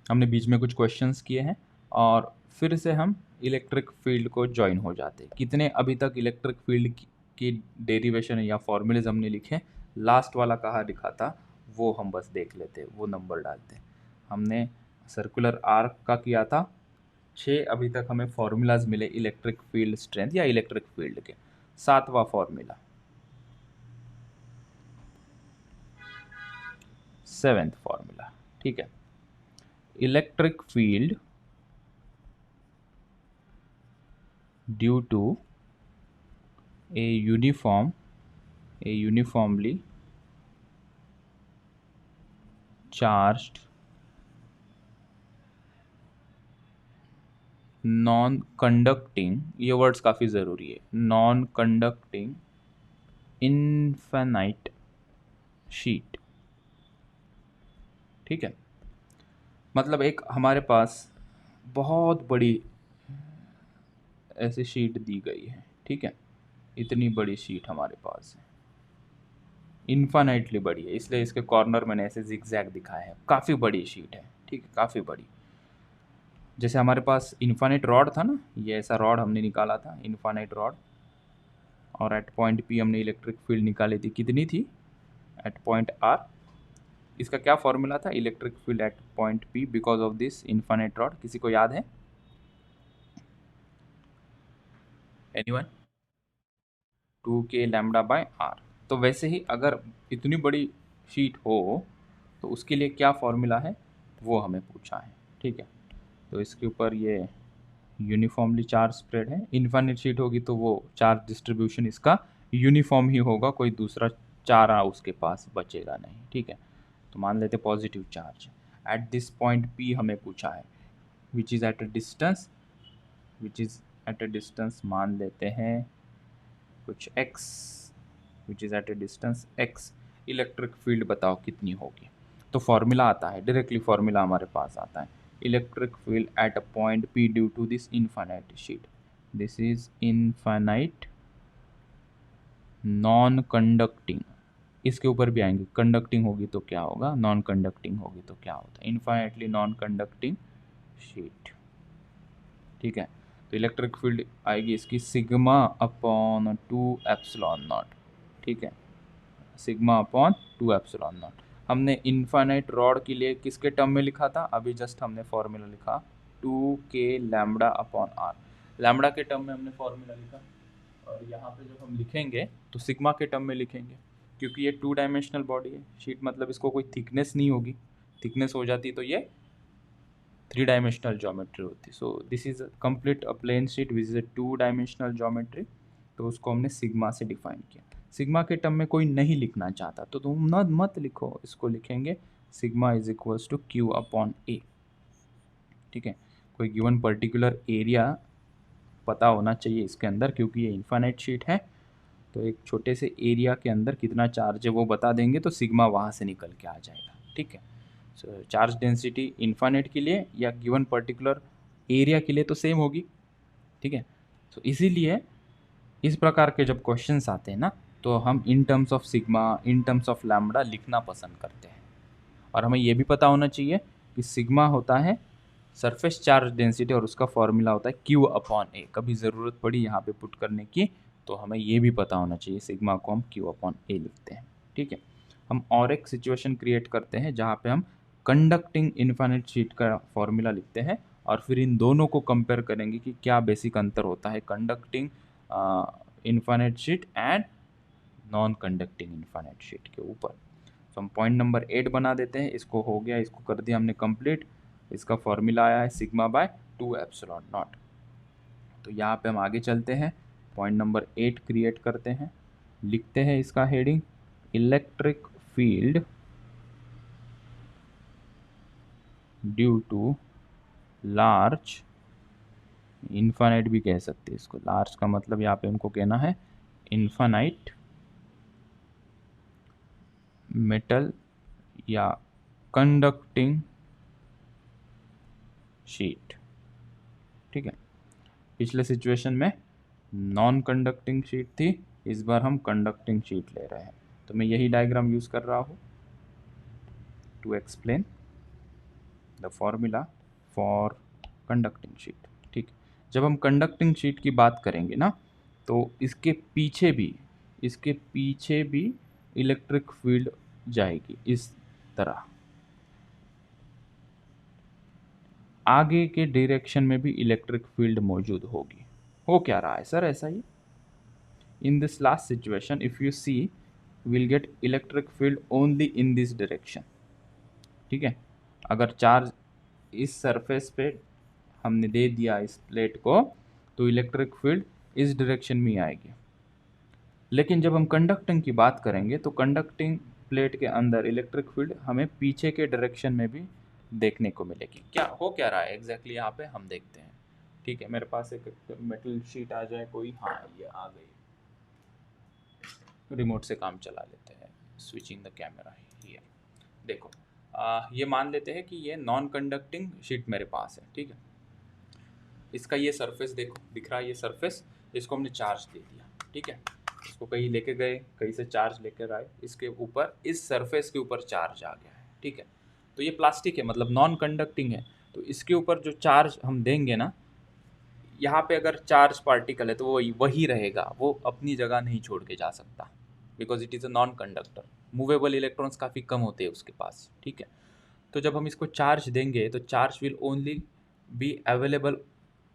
हमने बीच में कुछ क्वेश्चंस किए हैं और फिर से हम इलेक्ट्रिक फील्ड को ज्वाइन हो जाते हैं। कितने अभी तक इलेक्ट्रिक फील्ड की डेरिवेशन या फॉर्मूलेज हमने लिखे, लास्ट वाला कहाँ लिखा था वो हम बस देख लेते हैं, वो नंबर डालते हैं। हमने सर्कुलर आर्क का किया था 6, अभी तक हमें फॉर्मूलाज मिले इलेक्ट्रिक फील्ड स्ट्रेंथ या इलेक्ट्रिक फील्ड के। 7वां फॉर्मूला, 7th फॉर्मूला, ठीक है। Electric field due to a uniformly charged non conducting, ये वर्ड्स काफ़ी ज़रूरी है, नॉन कंडक्टिंग इनफाइनाइट शीट। ठीक है, मतलब एक हमारे पास बहुत बड़ी ऐसी शीट दी गई है। ठीक है, इतनी बड़ी शीट हमारे पास है, इनफाइनाइटली बड़ी है, इसलिए इसके कॉर्नर मैंने ऐसे जिगजैग दिखाया है। काफ़ी बड़ी शीट है, ठीक है, काफ़ी बड़ी। जैसे हमारे पास इनफाइनाइट रॉड था ना, ये ऐसा रॉड हमने निकाला था, इनफाइनाइट रॉड, और एट पॉइंट पी हमने इलेक्ट्रिक फील्ड निकाली थी, कितनी थी एट पॉइंट आर। इसका क्या फॉर्मूला था, electric field at point P because of this infinite rod, किसी को याद है? Anyone? 2k lambda by r. तो वैसे ही अगर इतनी बड़ी शीट हो तो उसके लिए क्या फॉर्मूला है वो हमें पूछा है। ठीक है, तो इसके ऊपर ये यूनिफॉर्मली चार्ज स्प्रेड है। इनफाइनाइट शीट होगी तो वो चार्ज डिस्ट्रीब्यूशन इसका यूनिफॉर्म ही होगा, कोई दूसरा चारा उसके पास बचेगा नहीं। ठीक है, तो मान लेते positive charge at this point P हमें पूछा है, which is at a distance मान लेते हैं कुछ x, which is at a distance x। Electric field बताओ कितनी होगी। तो फॉर्मूला आता है, डायरेक्टली फॉर्मूला हमारे पास आता है, electric field at a point p due to this infinite sheet. This is infinite non conducting, इसके ऊपर भी आएंगे, कंडक्टिंग होगी तो क्या होगा, नॉन कंडक्टिंग होगी तो क्या होता है, इनफाइनाइटली नॉन कंडक्टिंग शीट। ठीक है, तो इलेक्ट्रिक फील्ड आएगी इसकी सिग्मा अपॉन 2 एप्सिलॉन नॉट। ठीक है, सिग्मा अपॉन 2 एप्सिलॉन नॉट। हमने इनफाइनाइट रॉड के लिए किसके टर्म में लिखा था, अभी जस्ट हमने फॉर्मूला लिखा 2k lambda upon r. Lambda के टर्म में हमने फॉर्मूला लिखा, और यहाँ पे जब हम लिखेंगे तो सिग्मा के टर्म में लिखेंगे, क्योंकि ये 2 डायमेंशनल बॉडी है शीट, मतलब इसको कोई थिकनेस नहीं होगी, थिकनेस हो जाती तो ये 3 डायमेंशनल ज्योमेट्री होती। So this is complete a plane sheet which is a 2 dimensional geometry, तो उसको हमने सिग्मा से डिफाइन किया। सिग्मा के टर्म में कोई नहीं लिखना चाहता तो तुम न मत लिखो, इसको लिखेंगे sigma is equals to Q upon A. ठीक है, कोई गिवन पर्टिकुलर एरिया पता होना चाहिए इसके अंदर, क्योंकि ये इन्फाइनाइट शीट है, तो एक छोटे से एरिया के अंदर कितना चार्ज है वो बता देंगे तो सिग्मा वहाँ से निकल के आ जाएगा। ठीक है, सो चार्ज डेंसिटी इन्फाइनाइट के लिए या गिवन पर्टिकुलर एरिया के लिए तो सेम होगी। ठीक है, तो इसीलिए इस प्रकार के जब क्वेश्चंस आते हैं ना, तो हम in terms of sigma, in terms of lambda लिखना पसंद करते हैं। और हमें ये भी पता होना चाहिए कि सिग्मा होता है सरफेस चार्ज डेंसिटी और उसका फॉर्मूला होता है क्यू अपॉन ए। कभी ज़रूरत पड़ी यहाँ पे पुट करने की तो हमें ये भी पता होना चाहिए, सिग्मा को हम क्यू अपॉन ए लिखते हैं। ठीक है, हम और एक सिचुएशन क्रिएट करते हैं जहाँ पे हम कंडक्टिंग इनफाइनाइट शीट का फॉर्मूला लिखते हैं और फिर इन दोनों को कंपेयर करेंगे कि क्या बेसिक अंतर होता है conducting infinite sheet and non conducting infinite sheet के ऊपर। तो हम पॉइंट नंबर 8 बना देते हैं, इसको हो गया, इसको कर दिया हमने कंप्लीट। इसका फॉर्मूला आया है सिग्मा बाय 2 एप्सिलॉन नॉट। तो यहाँ पे हम आगे चलते हैं, पॉइंट नंबर 8 क्रिएट करते हैं, लिखते हैं इसका heading electric field due to large, infinite भी कह सकते हैं इसको, लार्ज का मतलब यहाँ पे हमको कहना है इनफाइनाइट मेटल या कंडक्टिंग शीट। ठीक है, पिछले सिचुएशन में नॉन कंडक्टिंग शीट थी, इस बार हम कंडक्टिंग शीट ले रहे हैं, तो मैं यही डायग्राम यूज़ कर रहा हूँ to explain the formula for conducting sheet. ठीक, जब हम कंडक्टिंग शीट की बात करेंगे ना, तो इसके पीछे भी इलेक्ट्रिक फील्ड जाएगी इस तरह, आगे के डायरेक्शन में भी इलेक्ट्रिक फील्ड मौजूद होगी। हो क्या रहा है सर, ऐसा ही in this last situation if you see we'll get electric field only in this direction। ठीक है, अगर चार्ज इस सरफेस पे हमने दे दिया इस प्लेट को, तो इलेक्ट्रिक फील्ड इस डायरेक्शन में आएगी। लेकिन जब हम कंडक्टिंग की बात करेंगे तो कंडक्टिंग प्लेट के अंदर इलेक्ट्रिक फील्ड हमें पीछे के डायरेक्शन में भी देखने को मिलेगी। क्या हो क्या रहा है एग्जैक्टली यहाँ पे हम देखते हैं। ठीक है, मेरे पास एक मेटल शीट आ जाए कोई, हाँ ये आ गई, रिमोट से काम चला लेते हैं, स्विचिंग द कैमरा हियर। देखो ये मान लेते हैं कि ये नॉन कंडक्टिंग शीट मेरे पास है। ठीक है, इसका ये सरफेस देखो दिख रहा है, ये सरफेस, इसको हमने चार्ज दे दिया। ठीक है, इसको कहीं लेके गए, कहीं से चार्ज लेकर आए, इसके ऊपर इस सरफेस के ऊपर चार्ज आ गया है। ठीक है, तो ये प्लास्टिक है मतलब नॉन कंडक्टिंग है, तो इसके ऊपर जो चार्ज हम देंगे ना, यहाँ पे अगर चार्ज पार्टिकल है तो वो वही रहेगा, वो अपनी जगह नहीं छोड़ के जा सकता, because it is a non conductor. Movable electrons काफ़ी कम होते हैं उसके पास। ठीक है, तो जब हम इसको चार्ज देंगे तो charge will only be available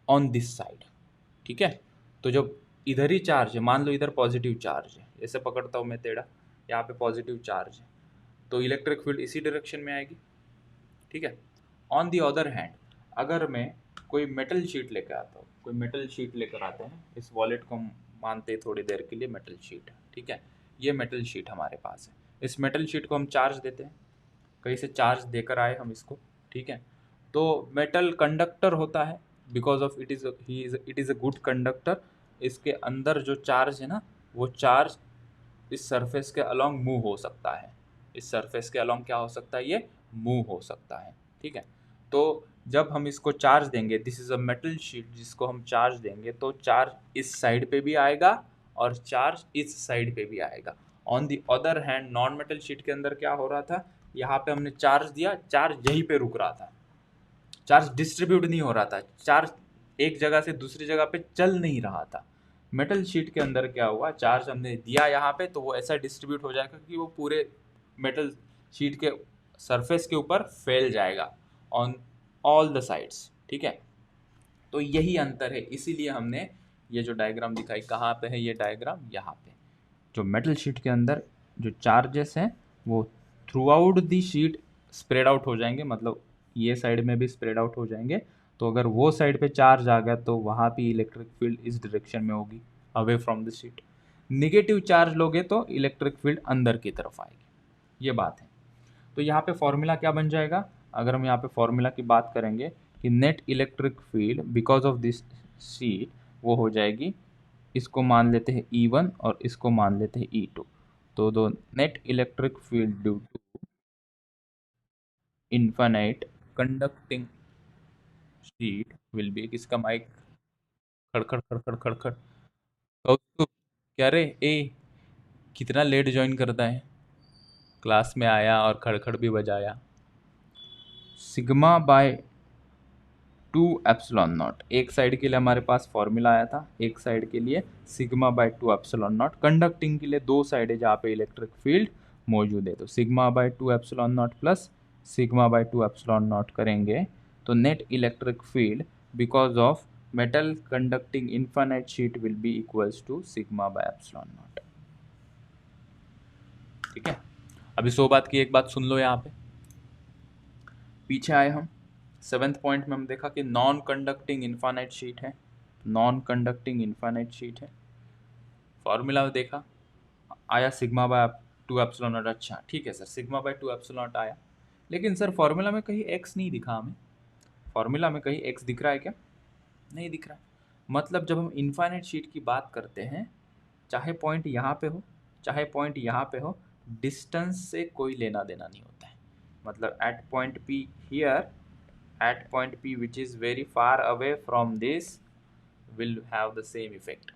on this side. ठीक है, तो जब इधर ही चार्ज है, मान लो इधर पॉजिटिव चार्ज है, ऐसे पकड़ता हूँ मैं टेढ़ा, यहाँ पे पॉजिटिव चार्ज है, तो इलेक्ट्रिक फील्ड इसी डायरेक्शन में आएगी। ठीक है, ऑन दी अदर हैंड अगर मैं कोई मेटल शीट लेकर आता हूँ, कोई मेटल शीट लेकर आते हैं, इस वॉलेट को हम मानते हैं थोड़ी देर के लिए मेटल शीट है। ठीक है, ये मेटल शीट हमारे पास है, इस मेटल शीट को हम चार्ज देते हैं, कहीं से चार्ज देकर आए हम इसको। ठीक है, तो मेटल कंडक्टर होता है, because of it is a good conductor. इसके अंदर जो चार्ज है ना, वो चार्ज इस सरफेस के अलोंग मूव हो सकता है, इस सरफेस के अलोंग क्या हो सकता है, ये मूव हो सकता है। ठीक है, तो जब हम इसको चार्ज देंगे, this is a metal sheet, जिसको हम चार्ज देंगे तो चार्ज इस साइड पे भी आएगा और चार्ज इस साइड पे भी आएगा। On the other hand non metal sheet के अंदर क्या हो रहा था, यहाँ पे हमने चार्ज दिया, चार्ज यहीं पे रुक रहा था, चार्ज डिस्ट्रीब्यूट नहीं हो रहा था, चार्ज एक जगह से दूसरी जगह पे चल नहीं रहा था। मेटल शीट के अंदर क्या हुआ, चार्ज हमने दिया यहाँ पे तो वो ऐसा डिस्ट्रीब्यूट हो जाएगा कि वो पूरे मेटल शीट के सरफेस के ऊपर फैल जाएगा ऑन ऑल द साइड्स। ठीक है, तो यही अंतर है, इसीलिए हमने ये जो डायग्राम दिखाई, कहाँ पे है ये डायग्राम, यहाँ पे। जो मेटल शीट के अंदर जो चार्जेस हैं वो through out the sheet spread out हो जाएंगे, मतलब ये साइड में भी स्प्रेड आउट हो जाएंगे। तो अगर वो साइड पे चार्ज आ गया तो वहाँ पे इलेक्ट्रिक फील्ड इस डायरेक्शन में होगी, away from the sheet. Negative charge लोगे तो इलेक्ट्रिक फील्ड अंदर की तरफ आएगी, ये बात है। तो यहाँ पे फॉर्मूला क्या बन जाएगा, अगर हम यहाँ पे फॉर्मूला की बात करेंगे कि net electric field because of this sheet, वो हो जाएगी, इसको मान लेते हैं E1 और इसको मान लेते हैं E2। तो दो net electric field due to infinite conducting sheet will be, किसका माइक खड़खड़ खड़खड़ खड़खड़, कौस्तुभ क्या रे ए, कितना लेट ज्वाइन करता है, क्लास में आया और खड़खड़ भी बजाया। सिग्मा बाय 2 एप्सिलॉन नॉट, एक साइड के लिए हमारे पास फॉर्मूला आया था, एक साइड के लिए sigma by 2 epsilon not, conducting के लिए दो साइड है जहाँ पे इलेक्ट्रिक फील्ड मौजूद है, तो sigma by 2 epsilon naught plus sigma by 2 epsilon naught करेंगे तो net electric field because of metal conducting infinite sheet will be equals to sigma by epsilon naught. ठीक है, अभी 100 बात की एक बात सुन लो, यहाँ पे पीछे आए हम 7th पॉइंट में हम देखा कि नॉन कंडक्टिंग इनफाइनाइट शीट है, नॉन कंडक्टिंग इनफाइनाइट शीट है, फॉर्मूला में देखा आया सिग्मा बाय 2 एप्सिलॉन नॉट। अच्छा ठीक है sir, sigma by 2 epsilon not आया, लेकिन सर फॉर्मूला में कहीं एक्स नहीं दिखा हमें, फॉर्मूला में कहीं एक्स दिख रहा है क्या, नहीं दिख रहा है। मतलब जब हम इनफाइनाइट शीट की बात करते हैं, चाहे पॉइंट यहाँ पे हो चाहे पॉइंट यहाँ पे हो, डिस्टेंस से कोई लेना देना नहीं होता है। मतलब at point P here, at point P which is very far away from this will have the same effect.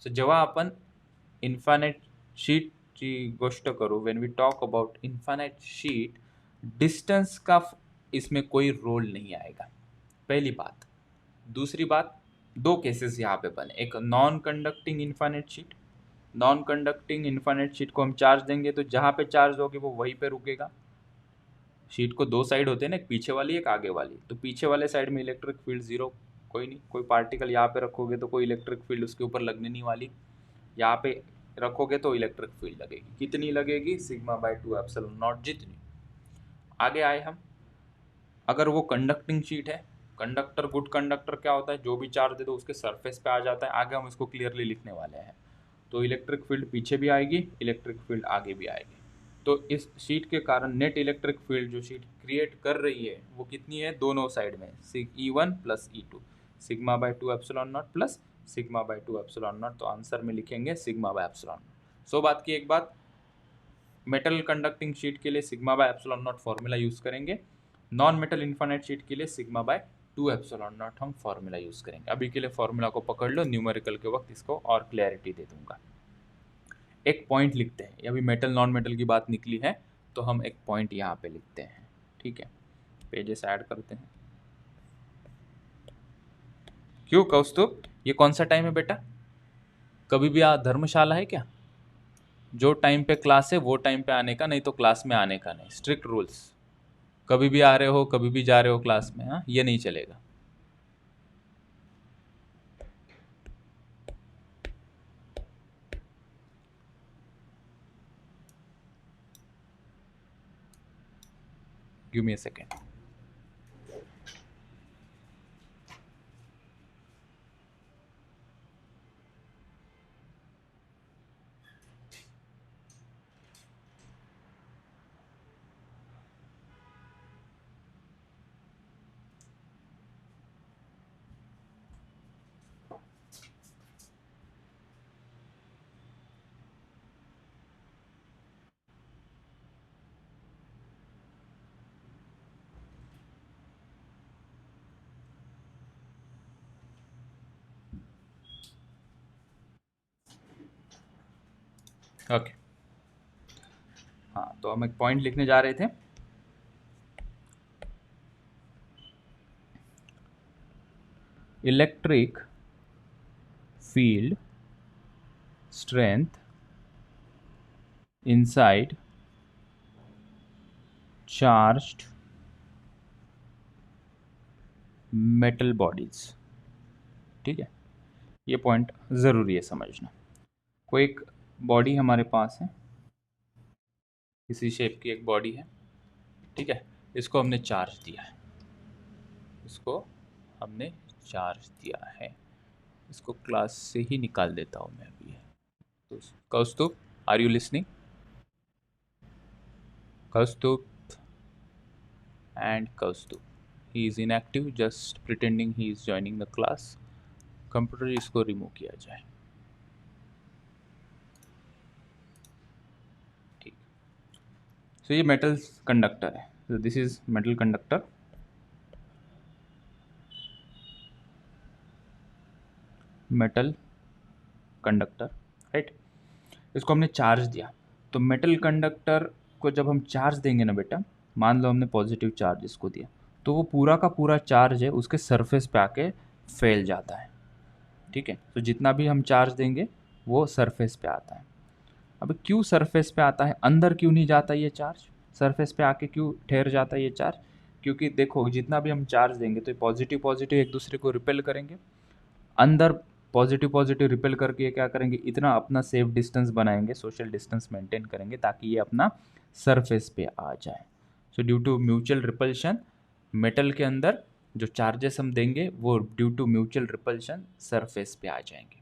So जेव्हा आपण इन्फायनाइट शीटची गोष्ट करू, when we talk about infinite sheet, distance का इसमें कोई रोल नहीं आएगा, पहली बात। दूसरी बात, दो केसेस यहाँ पे बने, एक non conducting infinite sheet, non conducting infinite sheet को हम चार्ज देंगे तो जहाँ पे चार्ज होगी वो वहीं पे रुकेगा। शीट को दो साइड होते हैं ना, एक पीछे वाली एक आगे वाली, तो पीछे वाले साइड में इलेक्ट्रिक फील्ड जीरो, कोई नहीं, कोई पार्टिकल यहाँ पे रखोगे तो कोई इलेक्ट्रिक फील्ड उसके ऊपर लगने नहीं वाली, यहाँ पे रखोगे तो इलेक्ट्रिक फील्ड लगेगी, कितनी लगेगी, सिग्मा बाय 2 एप्सिलॉन नॉट जितनी। आगे आए हम, अगर वो कंडक्टिंग शीट है, कंडक्टर गुड कंडक्टर क्या होता है, जो भी चार्ज दे दो उसके सरफेस पे आ जाता है। आगे हम इसको क्लियरली लिखने वाले हैं। तो इलेक्ट्रिक फील्ड पीछे भी आएगी, इलेक्ट्रिक फील्ड आगे भी आएगी। तो इस शीट के कारण नेट इलेक्ट्रिक फील्ड जो शीट क्रिएट कर रही है वो कितनी है, दोनों साइड में E1 plus E2, sigma by 2 epsilon naught plus sigma by 2 epsilon not. तो आंसर में लिखेंगे सिग्मा बाय एप्सिलॉन। सो बात की एक बात, मेटल कंडक्टिंग शीट के लिए sigma by epsilon not formula use करेंगे, नॉन मेटल इन्फाइनाइट शीट के लिए सिग्मा बाय 2 एप्सिलॉन नॉट हम फॉर्मूला यूज करेंगे। अभी के लिए फॉर्मूला को पकड़ लो, न्यूमेरिकल के वक्त इसको और क्लैरिटी दे दूंगा। एक पॉइंट लिखते हैं, अभी मेटल नॉन मेटल की बात निकली है तो हम एक पॉइंट यहाँ पे लिखते हैं। ठीक है, पेजेस ऐड करते हैं। क्यों कौस्तुभ, ये कौन सा टाइम है बेटा? कभी भी धर्मशाला है क्या? जो टाइम पे क्लास है वो टाइम पे आने का, नहीं तो क्लास में आने का नहीं। स्ट्रिक्ट रूल्स, कभी भी आ रहे हो कभी भी जा रहे हो क्लास में, हाँ ये नहीं चलेगा। Give me a second. Okay, हाँ तो हम एक पॉइंट लिखने जा रहे थे। Electric field strength inside charged metal bodies. ठीक है, ये पॉइंट ज़रूरी है समझना। कोई एक बॉडी हमारे पास है, इसी शेप की एक बॉडी है। ठीक है, इसको हमने चार्ज दिया है, इसको हमने चार्ज दिया है। इसको क्लास से ही निकाल देता हूँ मैं अभी। तो Kaustubh, are you listening? Kaustubh and Kaustubh. He is inactive, just pretending he is joining the class. Computer इसको रिमूव किया जाए। ठीक, तो ये मेटल कंडक्टर है। तो this is metal conductor. Metal conductor, right. इसको हमने चार्ज दिया। तो मेटल कंडक्टर को जब हम चार्ज देंगे ना बेटा, मान लो हमने पॉजिटिव चार्ज इसको दिया, तो वो पूरा का पूरा चार्ज है उसके सरफेस पे आके फैल जाता है। ठीक है, तो जितना भी हम चार्ज देंगे वो सरफेस पे आता है। अब क्यों सरफेस पे आता है, अंदर क्यों नहीं जाता ये चार्ज? सरफेस पे आके क्यों ठहर जाता है ये चार्ज? क्योंकि देखो जितना भी हम चार्ज देंगे तो पॉजिटिव पॉजिटिव एक दूसरे को रिपेल करेंगे। अंदर पॉजिटिव पॉजिटिव रिपेल करके ये क्या करेंगे, इतना अपना सेफ डिस्टेंस बनाएंगे, सोशल डिस्टेंस मेंटेन करेंगे ताकि ये अपना सरफेस पे आ जाए। So due to mutual repulsion, metal के अंदर जो चार्जेस हम देंगे वो due to mutual repulsion surface पे आ जाएंगे।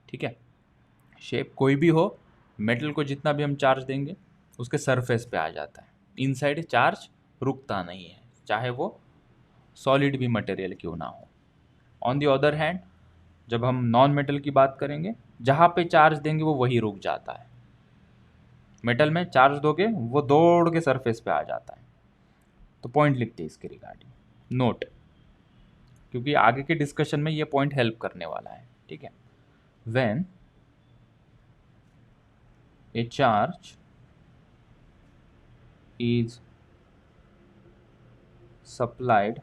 ठीक है, शेप कोई भी हो, मेटल को जितना भी हम चार्ज देंगे उसके सरफेस पे आ जाता है। इनसाइड चार्ज रुकता नहीं है, चाहे वो सॉलिड भी मटेरियल क्यों ना हो। ऑन द अदर हैंड, जब हम नॉन मेटल की बात करेंगे, जहाँ पे चार्ज देंगे वो वही रुक जाता है। मेटल में चार्ज दोगे वो दौड़ के सरफेस पे आ जाता है। तो पॉइंट लिखते हैं इसके रिगार्डिंग, नोट, क्योंकि आगे के डिस्कशन में ये पॉइंट हेल्प करने वाला है। ठीक है, when A charge is supplied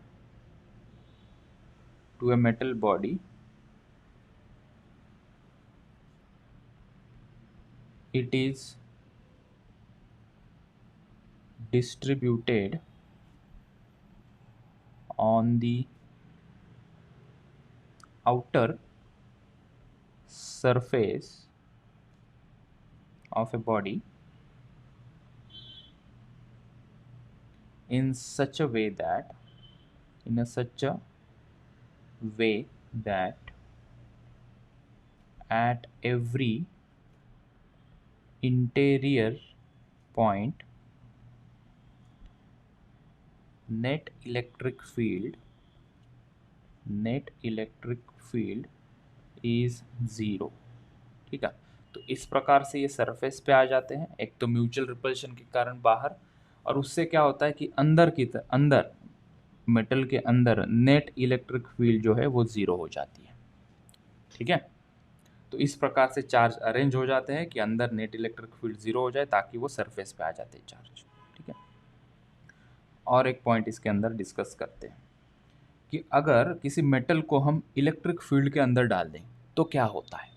to a metal body, it is distributed on the outer surface of a body in such a way that at every interior point net electric field is zero। ठीक है, तो इस प्रकार से ये surface पे आ जाते हैं, एक तो म्यूचुअल रिपल्शन के कारण बाहर, और उससे क्या होता है कि अंदर मेटल के अंदर नेट इलेक्ट्रिक फील्ड जो है वो ज़ीरो हो जाती है। ठीक है, तो इस प्रकार से चार्ज अरेंज हो जाते हैं कि अंदर नेट इलेक्ट्रिक फील्ड ज़ीरो हो जाए ताकि वो सरफेस पे आ जाते हैं चार्ज। ठीक है, और एक पॉइंट इसके अंदर डिस्कस करते हैं कि अगर किसी मेटल को हम इलेक्ट्रिक फील्ड के अंदर डाल दें तो क्या होता है।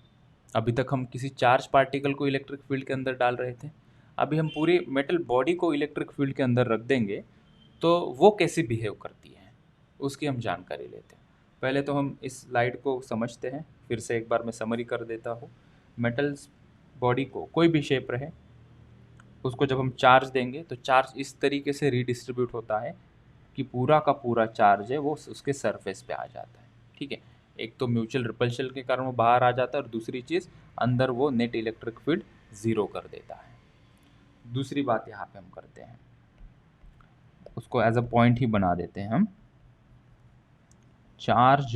अभी तक हम किसी चार्ज पार्टिकल को इलेक्ट्रिक फील्ड के अंदर डाल रहे थे, अभी हम पूरी मेटल बॉडी को इलेक्ट्रिक फील्ड के अंदर रख देंगे तो वो कैसे बिहेव करती है उसकी हम जानकारी लेते हैं। पहले तो हम इस स्लाइड को समझते हैं, फिर से एक बार मैं समरी कर देता हूँ। मेटल्स बॉडी को कोई भी शेप रहे, उसको जब हम चार्ज देंगे तो चार्ज इस तरीके से रीडिस्ट्रीब्यूट होता है कि पूरा का पूरा चार्ज है वो उसके सरफेस पे आ जाता है। ठीक है, एक तो म्यूचुअल रिपल्शन के कारण वो बाहर आ जाता है और दूसरी चीज़ अंदर वो नेट इलेक्ट्रिक फील्ड ज़ीरो कर देता है। दूसरी बात यहाँ पे हम करते हैं, उसको एज अ पॉइंट ही बना देते हैं हम, charge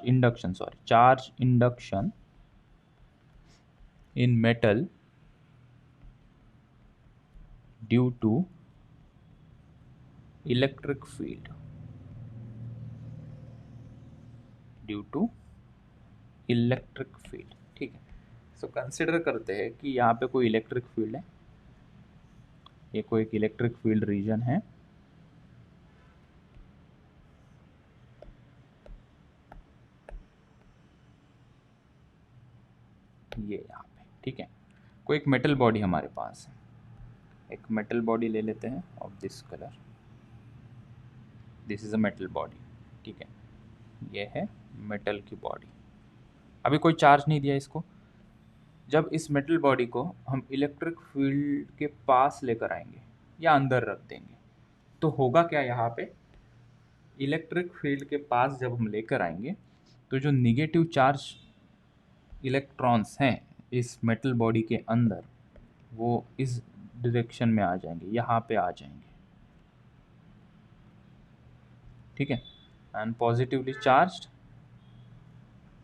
induction in metal due to electric field ठीक है, सो कंसिडर करते हैं कि यहाँ पे कोई इलेक्ट्रिक फील्ड है, ये कोई एक इलेक्ट्रिक फील्ड रीजन है, ये यहाँ पे। ठीक है, कोई एक मेटल बॉडी हमारे पास है, एक मेटल बॉडी ले लेते हैं of this colour, this is a metal body. ठीक है, ये है मेटल की बॉडी, अभी कोई चार्ज नहीं दिया इसको। जब इस मेटल बॉडी को हम इलेक्ट्रिक फील्ड के पास लेकर आएंगे या अंदर रख देंगे तो होगा क्या, यहाँ पे इलेक्ट्रिक फील्ड के पास जब हम लेकर आएंगे तो जो निगेटिव चार्ज इलेक्ट्रॉन्स हैं इस मेटल बॉडी के अंदर वो इस डायरेक्शन में आ जाएंगे, यहाँ पे आ जाएंगे। ठीक है, and positively charged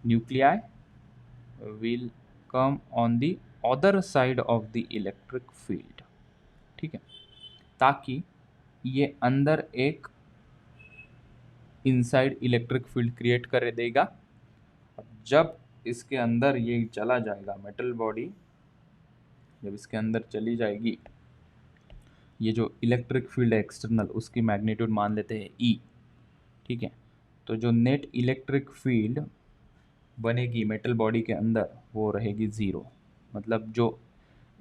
nuclei will come on the other side of the electric field. ठीक है, ताकि ये अंदर एक इनसाइड इलेक्ट्रिक फील्ड क्रिएट कर देगा। जब इसके अंदर ये चला जाएगा, मेटल बॉडी जब इसके अंदर चली जाएगी, ये जो इलेक्ट्रिक फील्ड है एक्सटर्नल उसकी मैग्नीट्यूड मान लेते हैं E। ठीक है, तो जो नेट इलेक्ट्रिक फील्ड बनेगी मेटल बॉडी के अंदर वो रहेगी ज़ीरो, मतलब जो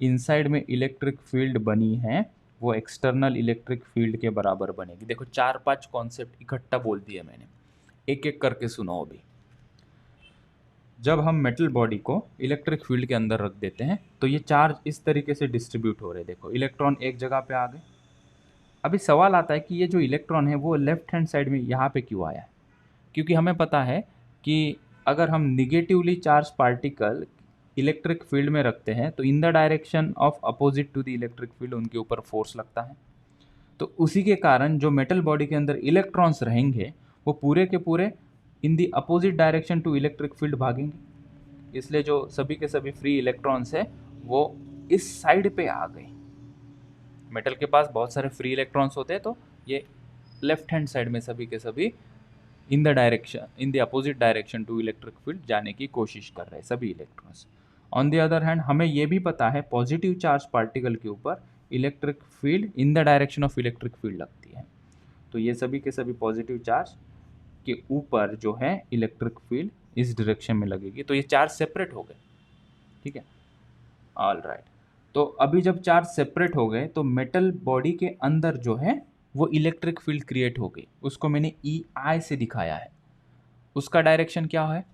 इनसाइड में इलेक्ट्रिक फील्ड बनी है वो एक्सटर्नल इलेक्ट्रिक फील्ड के बराबर बनेगी। देखो 4-5 कॉन्सेप्ट इकट्ठा बोल दिया मैंने, एक एक करके सुनो। अभी जब हम मेटल बॉडी को इलेक्ट्रिक फील्ड के अंदर रख देते हैं तो ये चार्ज इस तरीके से डिस्ट्रीब्यूट हो रहे हैं। देखो इलेक्ट्रॉन एक जगह पे आ गए। अभी सवाल आता है कि ये जो इलेक्ट्रॉन है वो लेफ्ट हैंड साइड में यहाँ पे क्यों आया है, क्योंकि हमें पता है कि अगर हम negatively charge particle electric field में रखते हैं तो in the direction of opposite to the electric field उनके ऊपर फोर्स लगता है। तो उसी के कारण जो मेटल बॉडी के अंदर इलेक्ट्रॉन्स रहेंगे वो पूरे के पूरे in the opposite direction to electric field भागेंगे, इसलिए जो सभी के सभी फ्री इलेक्ट्रॉन्स है वो इस साइड पे आ गए। मेटल के पास बहुत सारे फ्री इलेक्ट्रॉन्स होते हैं तो ये लेफ्ट हैंड साइड में सभी के सभी in the opposite direction to electric field जाने की कोशिश कर रहे हैं सभी electrons. On the other hand हमें ये भी पता है पॉजिटिव चार्ज पार्टिकल के ऊपर electric field in the direction of electric field लगती है, तो ये सभी के सभी पॉजिटिव चार्ज के ऊपर जो है इलेक्ट्रिक फील्ड इस डायरेक्शन में लगेगी, तो ये चार्ज सेपरेट हो गए। ठीक है, ऑल राइट। तो अभी जब चार्ज सेपरेट हो गए तो मेटल बॉडी के अंदर जो है वो इलेक्ट्रिक फील्ड क्रिएट हो गई, उसको मैंने EI से दिखाया है। उसका डायरेक्शन क्या है,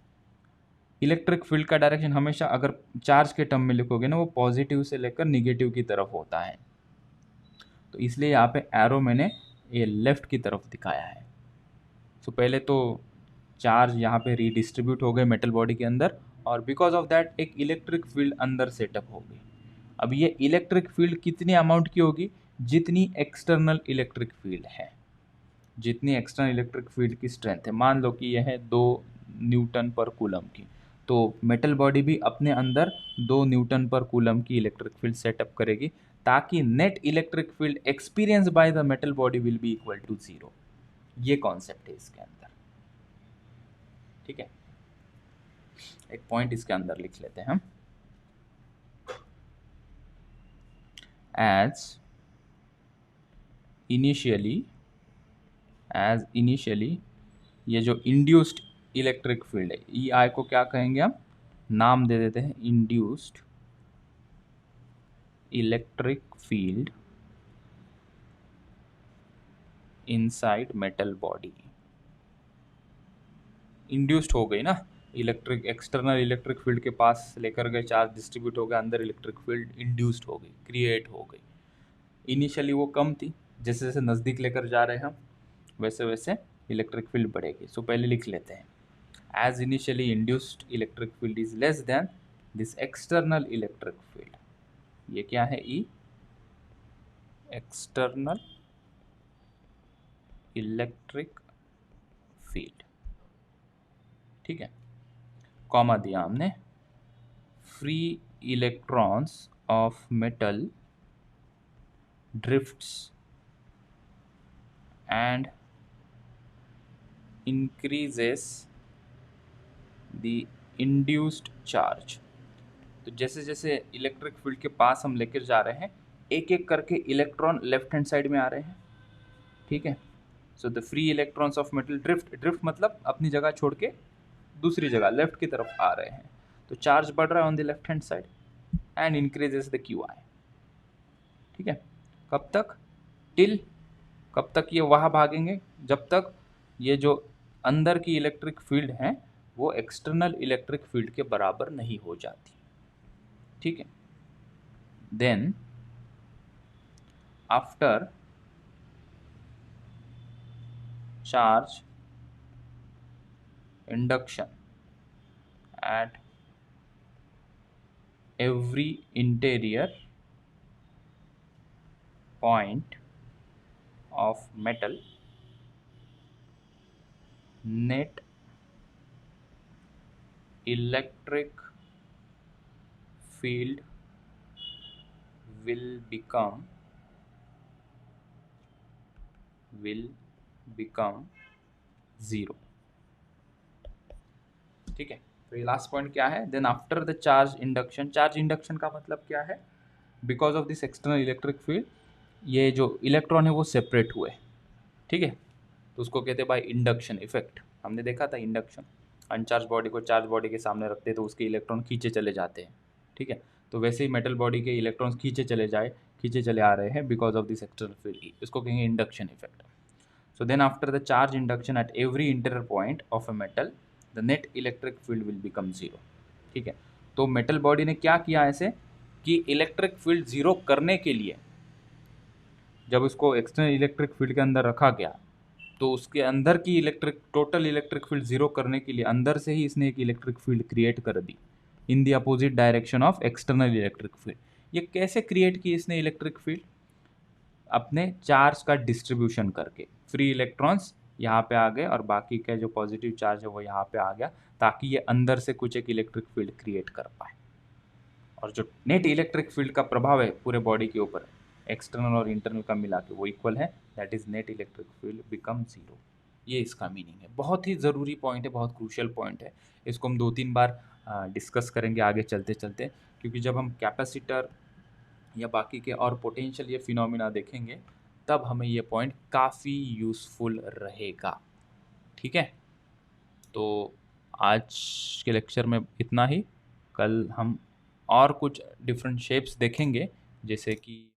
इलेक्ट्रिक फील्ड का डायरेक्शन हमेशा अगर चार्ज के टर्म में लिखोगे ना वो पॉजिटिव से लेकर निगेटिव की तरफ होता है। तो इसलिए यहाँ पे एरो मैंने ये लेफ्ट की तरफ दिखाया है। सो पहले तो चार्ज यहाँ पे रीडिस्ट्रीब्यूट हो गए मेटल बॉडी के अंदर, और बिकॉज ऑफ दैट एक इलेक्ट्रिक फील्ड अंदर सेटअप हो गई। अब ये इलेक्ट्रिक फील्ड कितनी अमाउंट की होगी, जितनी एक्सटर्नल इलेक्ट्रिक फील्ड है, जितनी एक्सटर्नल इलेक्ट्रिक फील्ड की स्ट्रेंथ है। मान लो कि यह है 2 न्यूटन पर कूलम की, तो मेटल बॉडी भी अपने अंदर 2 न्यूटन पर कूलम की इलेक्ट्रिक फील्ड सेटअप करेगी, ताकि net electric field experience by the metal body will be equal to 0। ये कॉन्सेप्ट है इसके अंदर, ठीक है। एक पॉइंट इसके अंदर लिख लेते हैं हम, एज इनिशियली ये जो इंड्यूस्ड इलेक्ट्रिक फील्ड है, ई आई को क्या कहेंगे हम, नाम दे देते हैं induced electric field inside metal body. Induced हो गई ना, इलेक्ट्रिक एक्सटर्नल इलेक्ट्रिक फील्ड के पास लेकर गए, चार्ज डिस्ट्रीब्यूट हो गया, अंदर इलेक्ट्रिक फील्ड इंड्यूस्ड हो गई, क्रिएट हो गई। इनिशियली वो कम थी, जैसे जैसे नज़दीक लेकर जा रहे हैं हम, वैसे वैसे इलेक्ट्रिक फील्ड बढ़ेगी। सो पहले लिख लेते हैं, as initially induced electric field is less than this external electric field. ये क्या है, ई एक्सटर्नल इलेक्ट्रिक फील्ड, ठीक है। कॉमा दिया हमने, free electrons of metal drifts and increases the induced charge। तो जैसे जैसे इलेक्ट्रिक फील्ड के पास हम लेकर जा रहे हैं, एक एक करके इलेक्ट्रॉन लेफ्ट हैंड साइड में आ रहे हैं, ठीक है। So the free electrons of metal drift मतलब अपनी जगह छोड़ के दूसरी जगह लेफ्ट की तरफ आ रहे हैं, तो चार्ज बढ़ रहा है on the left hand side and increases the Q I, ठीक है। कब तक, टिल, कब तक ये वहाँ भागेंगे, जब तक ये जो अंदर की इलेक्ट्रिक फील्ड है वो एक्सटर्नल इलेक्ट्रिक फील्ड के बराबर नहीं हो जाती, ठीक है। Then after charge induction at every interior point of metal, net electric field will become 0, ठीक है। तो ये लास्ट पॉइंट क्या है, then after the charge induction. Charge induction का मतलब क्या है, because of this external electric field ये जो इलेक्ट्रॉन है वो सेपरेट हुए, ठीक है। तो उसको कहते हैं बाय इंडक्शन इफेक्ट। हमने देखा था इंडक्शन, अनचार्ज बॉडी को चार्ज बॉडी के सामने रखते तो उसके इलेक्ट्रॉन खींचे चले जाते हैं, ठीक है। तो वैसे ही मेटल बॉडी के इलेक्ट्रॉन्स खींचे चले आ रहे हैं because of this external field, इसको कहेंगे induction effect. So then after the charge induction at every interior point of a metal the net electric field will become 0, ठीक है। तो मेटल बॉडी ने क्या किया ऐसे कि इलेक्ट्रिक फील्ड 0 करने के लिए, जब उसको एक्सटर्नल इलेक्ट्रिक फील्ड के अंदर रखा गया तो उसके अंदर की टोटल इलेक्ट्रिक फील्ड 0 करने के लिए अंदर से ही इसने एक इलेक्ट्रिक फील्ड क्रिएट कर दी in the opposite direction of external electric field. ये कैसे क्रिएट की इसने इलेक्ट्रिक फील्ड, अपने चार्ज का डिस्ट्रीब्यूशन करके। फ्री इलेक्ट्रॉन्स यहाँ पे आ गए और बाकी का जो पॉजिटिव चार्ज है वो यहाँ पे आ गया, ताकि ये अंदर से कुछ एक इलेक्ट्रिक फील्ड क्रिएट कर पाए। और जो नेट इलेक्ट्रिक फील्ड का प्रभाव है पूरे बॉडी के ऊपर, एक्सटर्नल और इंटरनल का मिला के वो इक्वल है, that is net electric field become 0। ये इसका मीनिंग है। बहुत ही ज़रूरी पॉइंट है, बहुत क्रूशियल पॉइंट है। इसको हम 2-3 बार डिस्कस करेंगे आगे चलते चलते, क्योंकि जब हम कैपेसिटर या बाकी के और पोटेंशियल ये फिनोमिना देखेंगे तब हमें ये पॉइंट काफ़ी यूज़फुल रहेगा, ठीक है। तो आज के लेक्चर में इतना ही। कल हम और कुछ डिफरेंट शेप्स देखेंगे, जैसे कि